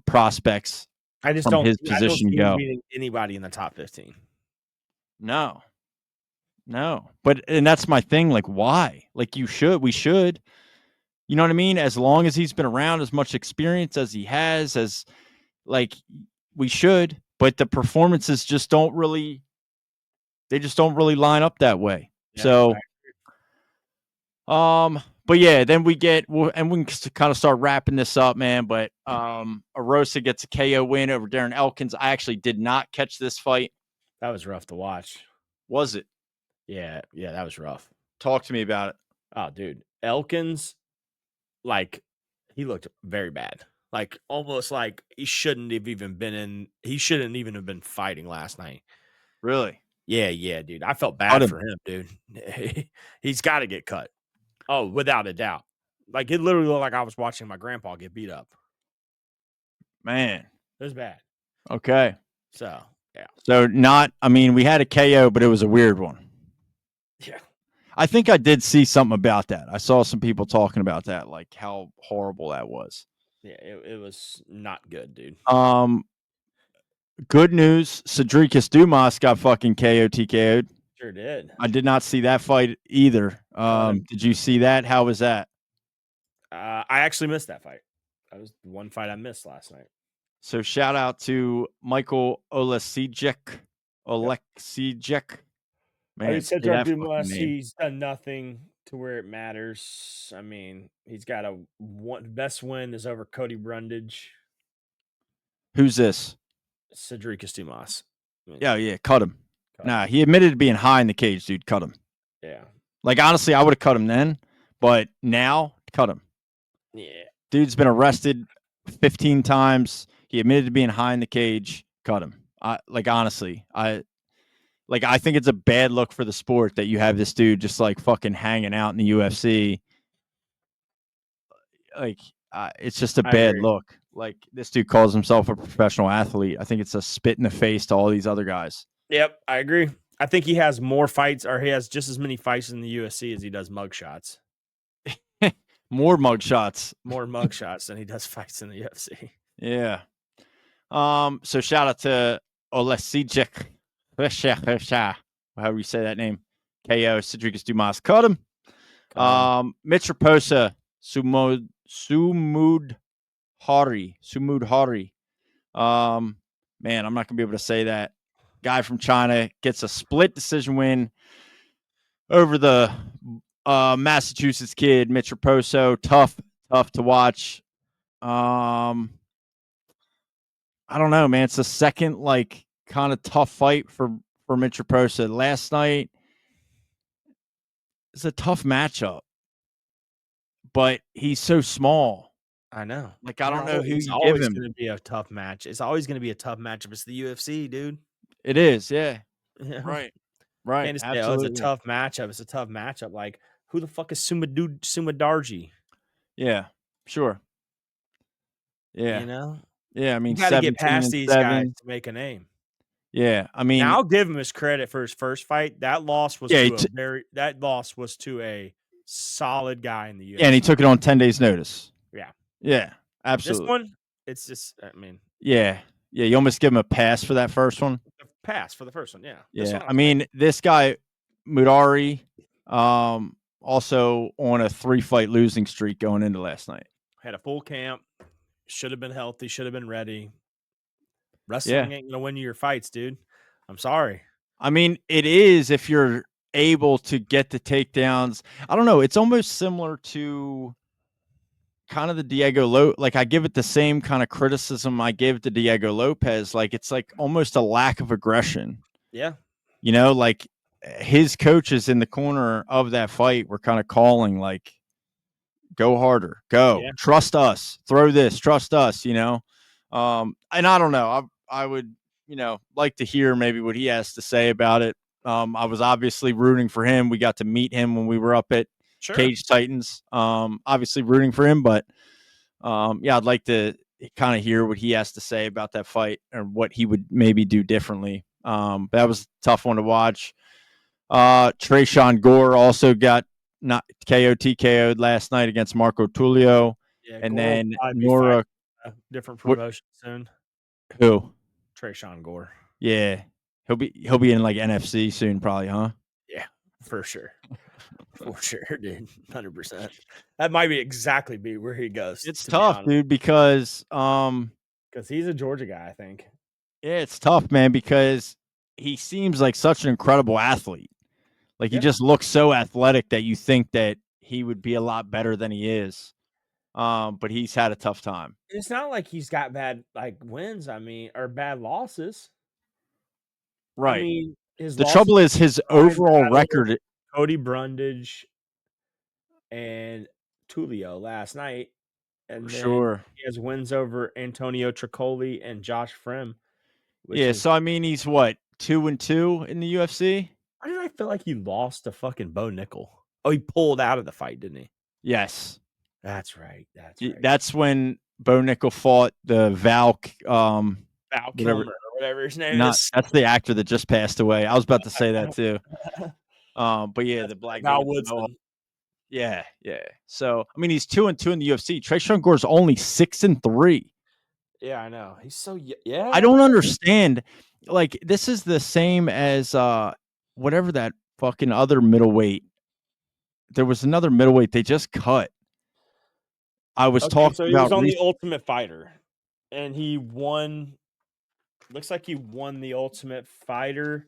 prospects. I just from don't. his position go. Beating anybody in the top 15. No, and that's my thing. Like, why? Like, we should. You know what I mean? As long as he's been around, as much experience as he has, we should. But the performances just don't really line up that way. Yeah, so, but yeah, then we can kind of start wrapping this up, man. But Arosa gets a KO win over Darren Elkins. I actually did not catch this fight. That was rough to watch. Was it? Yeah, that was rough. Talk to me about it. Oh, dude, Elkins, like, he looked very bad. Like, almost like he shouldn't even have been fighting last night. Really? Yeah, dude. I felt bad for him, dude. He's got to get cut. Oh, without a doubt. Like, it literally looked like I was watching my grandpa get beat up. Man. It was bad. Okay. So, yeah. So, we had a KO, but it was a weird one. Yeah. I think I did see something about that. I saw some people talking about that, like how horrible that was. Yeah, it was not good, dude. Good news. Cedricus Dumas got fucking TKO'd. Sure did. I did not see that fight either. Did you see that? How was that? I actually missed that fight. That was the one fight I missed last night. So shout out to Michael Oleksiejczuk. Man, Cedric Dumas, he's done nothing to where it matters. I mean, he's got best win is over Cody Brundage. Who's this? Cedricus Dumas. Yeah, cut him. Nah, he admitted to being high in the cage, dude. Cut him. Yeah. Like, honestly, I would have cut him then, but now, cut him. Yeah. Dude's been arrested 15 times. He admitted to being high in the cage. Cut him. Honestly, I think it's a bad look for the sport that you have this dude just like fucking hanging out in the UFC. Like, it's just a bad look. Like, this dude calls himself a professional athlete. I think it's a spit in the face to all these other guys. Yep, I agree. I think he has more fights, or he has just as many fights in the UFC as he does mugshots. More mugshots than he does fights in the UFC. Yeah. So shout out to Oleksiejczuk. However you say that name. KO Cedricus Dumas. Cut him. Mitch Raposa. Sumud Hari. Man, I'm not gonna be able to say that. Guy from China gets a split decision win over the Massachusetts kid, Mitch Raposo, tough to watch. I don't know, man. It's the second like kind of tough fight for Mitch Raposo. Last night it's a tough matchup, but he's so small. I know. Like I don't know who It's you give always him. going to be a tough match. It's always going to be a tough matchup. It's the UFC, dude. It is, yeah. Yeah. Right. Can't just say, Absolutely. it's a tough matchup. It's a tough matchup. Like, who the fuck is Sumadarji? Yeah, sure. Yeah. You know? Yeah, I mean, You got to get 17 past and these guys 7. to make a name. Yeah, I mean, Now, I'll give him his credit for his first fight. That loss was to a solid guy in the UFC. yeah, and he took it on 10 days notice. Yeah. Yeah, This absolutely. one, it's just, I mean, Yeah, you almost give him a pass for that first one. pass for the first one. Yeah. This Yeah, one, I mean, this guy Mudari, also on a 3-fight losing streak going into last night. had a full camp. Should have been healthy. Should have been ready. Wrestling ain't gonna win you your fights, dude. I'm sorry. I mean, it is if you're able to get the takedowns. I don't know. It's almost similar to kind of the Diego Lopes. Like I give it the same kind of criticism I gave to Diego Lopes. Like it's like almost a lack of aggression. Yeah. You know, like his coaches in the corner of that fight were kind of calling like, go harder, go, trust us, throw this, trust us, you know? And I don't know. I would, like to hear maybe what he has to say about it. I was obviously rooting for him. We got to meet him when we were up at Cage Titans. Obviously rooting for him, but I'd like to kind of hear what he has to say about that fight or what he would maybe do differently. But that was a tough one to watch. Tresean Gore also got not TKO'd last night against Marco Tulio. Yeah, and Gore then will Nora. Different promotion soon. Who? Tresean Gore. Yeah. He'll be in like NFC soon, probably, huh? Yeah, for sure. For sure, dude. 100%. That might be exactly where he goes. It's tough, dude, because he's a Georgia guy, I think. Yeah, it's tough, man, because he seems like such an incredible athlete. Like he just looks so athletic that you think that he would be a lot better than he is. But he's had a tough time. It's not like he's got bad wins, or bad losses. Right. I mean, the trouble is his overall record. Cody Brundage and Tulio last night. And then he has wins over Antonio Tricoli and Josh Frem. So I mean, he's what, 2-2 in the UFC? Why did I feel like he lost to fucking Bo Nickel? Oh, he pulled out of the fight, didn't he? Yes. That's right. That's when Bo Nickel fought the Volk. Val Kilmer or whatever his name is. That's the actor that just passed away. I was about to say that too. But yeah, the black Val Woodson. Yeah. So I mean, he's 2-2 in the UFC. Tresean Gore's only 6-3. Yeah, I know. He's so I don't understand. Like this is the same as whatever that fucking other middleweight. There was another middleweight they just cut. I was talking so he about was on the Ultimate Fighter, and he won. Looks like he won the Ultimate Fighter,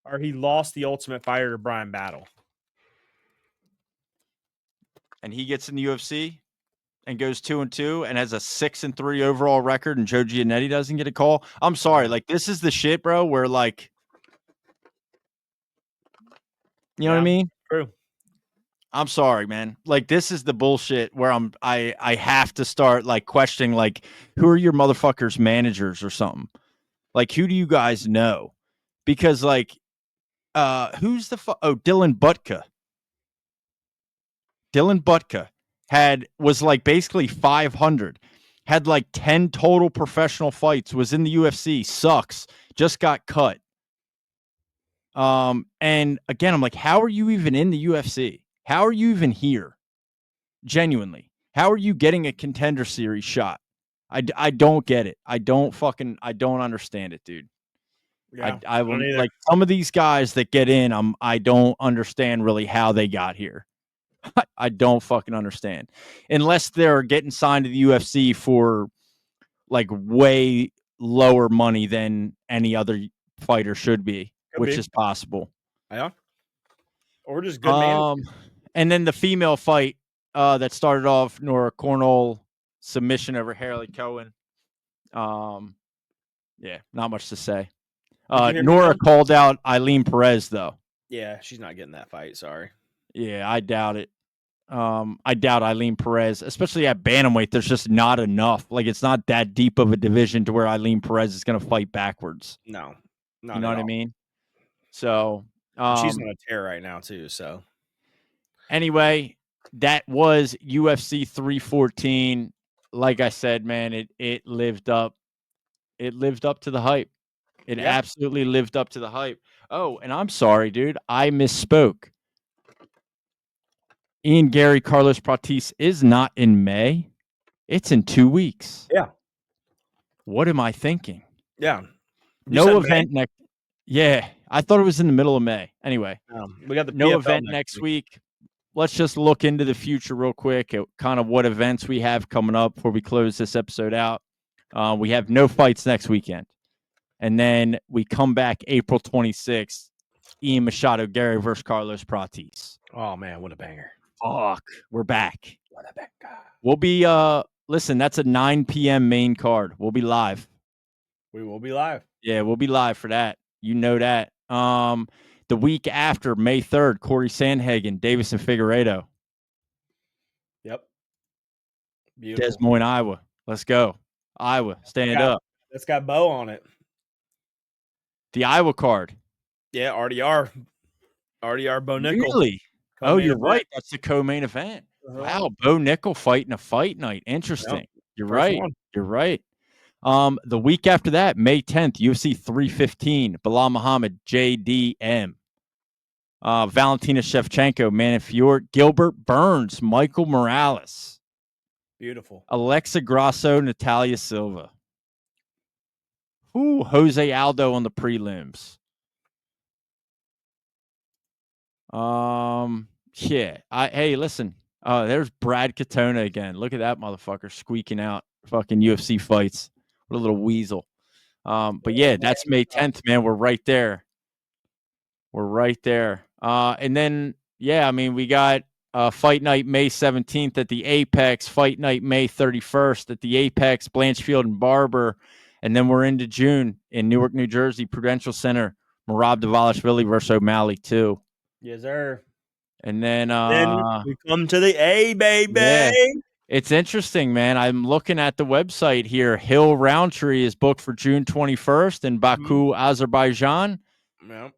or he lost the Ultimate Fighter to Brian Battle. And he gets in the UFC and goes 2-2 and has a 6-3 overall record, and Joe Giannetti doesn't get a call. I'm sorry, like this is the shit, bro. Where like, you know what I mean? True. I'm sorry, man. Like this is the bullshit where I have to start like questioning like who are your motherfuckers managers or something? Like who do you guys know? Because like who's the Dylan Butka. Dylan Butka was like basically 500, had like 10 total professional fights, was in the UFC, sucks, just got cut. And again, I'm like, how are you even in the UFC? How are you even here? Genuinely. How are you getting a Contender Series shot? I don't get it. I don't understand it, dude. Yeah, I will like some of these guys that get in, I don't understand really how they got here. I don't fucking understand. Unless they're getting signed to the UFC for like way lower money than any other fighter should be, which is possible. Yeah. Or just good management. And then the female fight that started off Nora Cornell submission over Harley Cohen. Yeah, not much to say. You can hear me Nora now? called out Eileen Perez, though. Yeah, she's not getting that fight. Sorry. Yeah, I doubt it. I doubt Eileen Perez, especially at bantamweight. There's just not enough. Like, it's not that deep of a division to where Eileen Perez is going to fight backwards. No, not You know at what I all. mean? So, And she's on a tear right now too. So anyway, that was UFC 314. Like I said, man, it lived up. It lived up to the hype. It Yeah. absolutely lived up to the hype. Oh, and I'm sorry, dude. I misspoke. Ian Gary Carlos Pratis is not in May. It's in 2 weeks. Yeah. What am I thinking? yeah, No event next. Yeah, I thought it was in the middle of May. Anyway, we got the no PFL event next week. Let's just look into the future real quick at kind of what events we have coming up before we close this episode out. We have no fights next weekend. And then we come back April 26th. Ian Machado Gary versus Carlos Pratis. Oh man, what a banger! Fuck, we're back. What a banger! We'll be listen, that's a 9 p.m. main card. We'll be live. We will be live. Yeah, we'll be live for that. You know that. The week after, May 3rd, Corey Sandhagen, Davison Figueiredo. Yep. Beautiful. Des Moines, Iowa. Let's go. Iowa, stand up. It's got Bo on it. The Iowa card. Yeah, RDR Bo Nickel. Really? Co-main Oh, you're event. right. That's the co-main event. Uh-huh. Wow, Bo Nickel fighting a fight night. Interesting. Yep. You're First right. one. You're right. The week after that, May 10th, UFC 315, Bilal Muhammad, JDM. Valentina Shevchenko, Manafort, Gilbert Burns, Michael Morales, Beautiful. Alexa Grasso, Natalia Silva. Ooh, Jose Aldo on the prelims. Yeah. Hey, listen. There's Brad Katona again. Look at that motherfucker squeaking out fucking UFC fights. What a little weasel. But yeah, that's May 10th, man. We're right there. We're right there. And then, yeah, I mean, we got Fight Night May 17th at the Apex, Fight Night May 31st at the Apex, Blanchfield and Barber. And then we're into June in Newark, New Jersey, Prudential Center, Merab Dvalishvili versus O'Malley, too. Yes, sir. And then we come to the A, baby. Yeah. It's interesting, man. I'm looking at the website here. Hill Roundtree is booked for June 21st in Baku, Azerbaijan. Yep.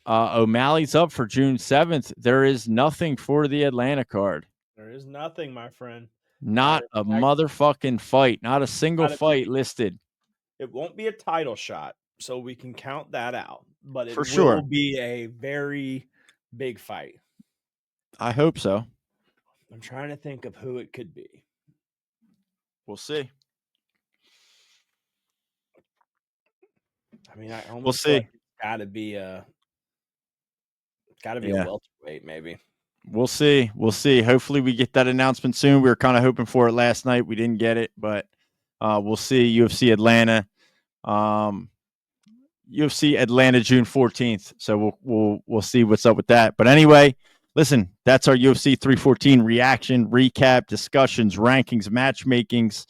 O'Malley's up for June 7th. There is nothing for the Atlanta card. There is nothing, my friend. Not a motherfucking fight. Not a single fight listed. It won't be a title shot, so we can count that out. But it For will be a very big fight. I hope so. I'm trying to think of who it could be. We'll see. I mean, I almost We'll see. feel like it's gotta be a welterweight, maybe. We'll see. We'll see. Hopefully we get that announcement soon. We were kind of hoping for it last night. We didn't get it, but we'll see. UFC Atlanta. UFC Atlanta June 14th. So we'll see what's up with that. But anyway, listen, that's our UFC 314 reaction, recap, discussions, rankings, matchmakings.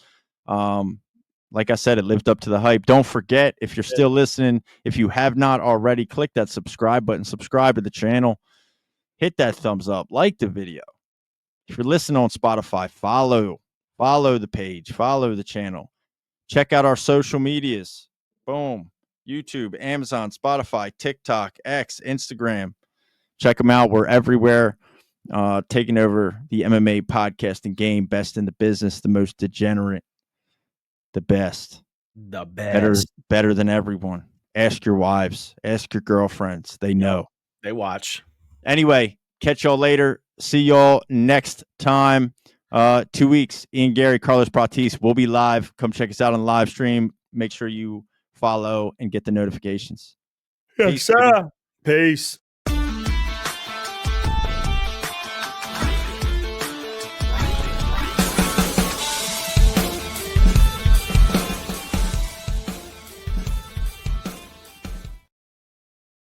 Like I said, it lived up to the hype. Don't forget, if you're still listening, if you have not already, click that subscribe button, subscribe to the channel, hit that thumbs up, like the video. If you're listening on Spotify, follow the page, follow the channel. Check out our social medias. Boom. YouTube, Amazon, Spotify, TikTok, X, Instagram. Check them out. We're everywhere. Taking over the MMA podcasting game. Best in the business, the most degenerate. The best. The best. Better than everyone. Ask your wives. Ask your girlfriends. They know. They watch. Anyway, catch y'all later. See y'all next time. 2 weeks. Ian Gary, Carlos Pratis will be live. Come check us out on the live stream. Make sure you follow and get the notifications. Yes, sir. Peace.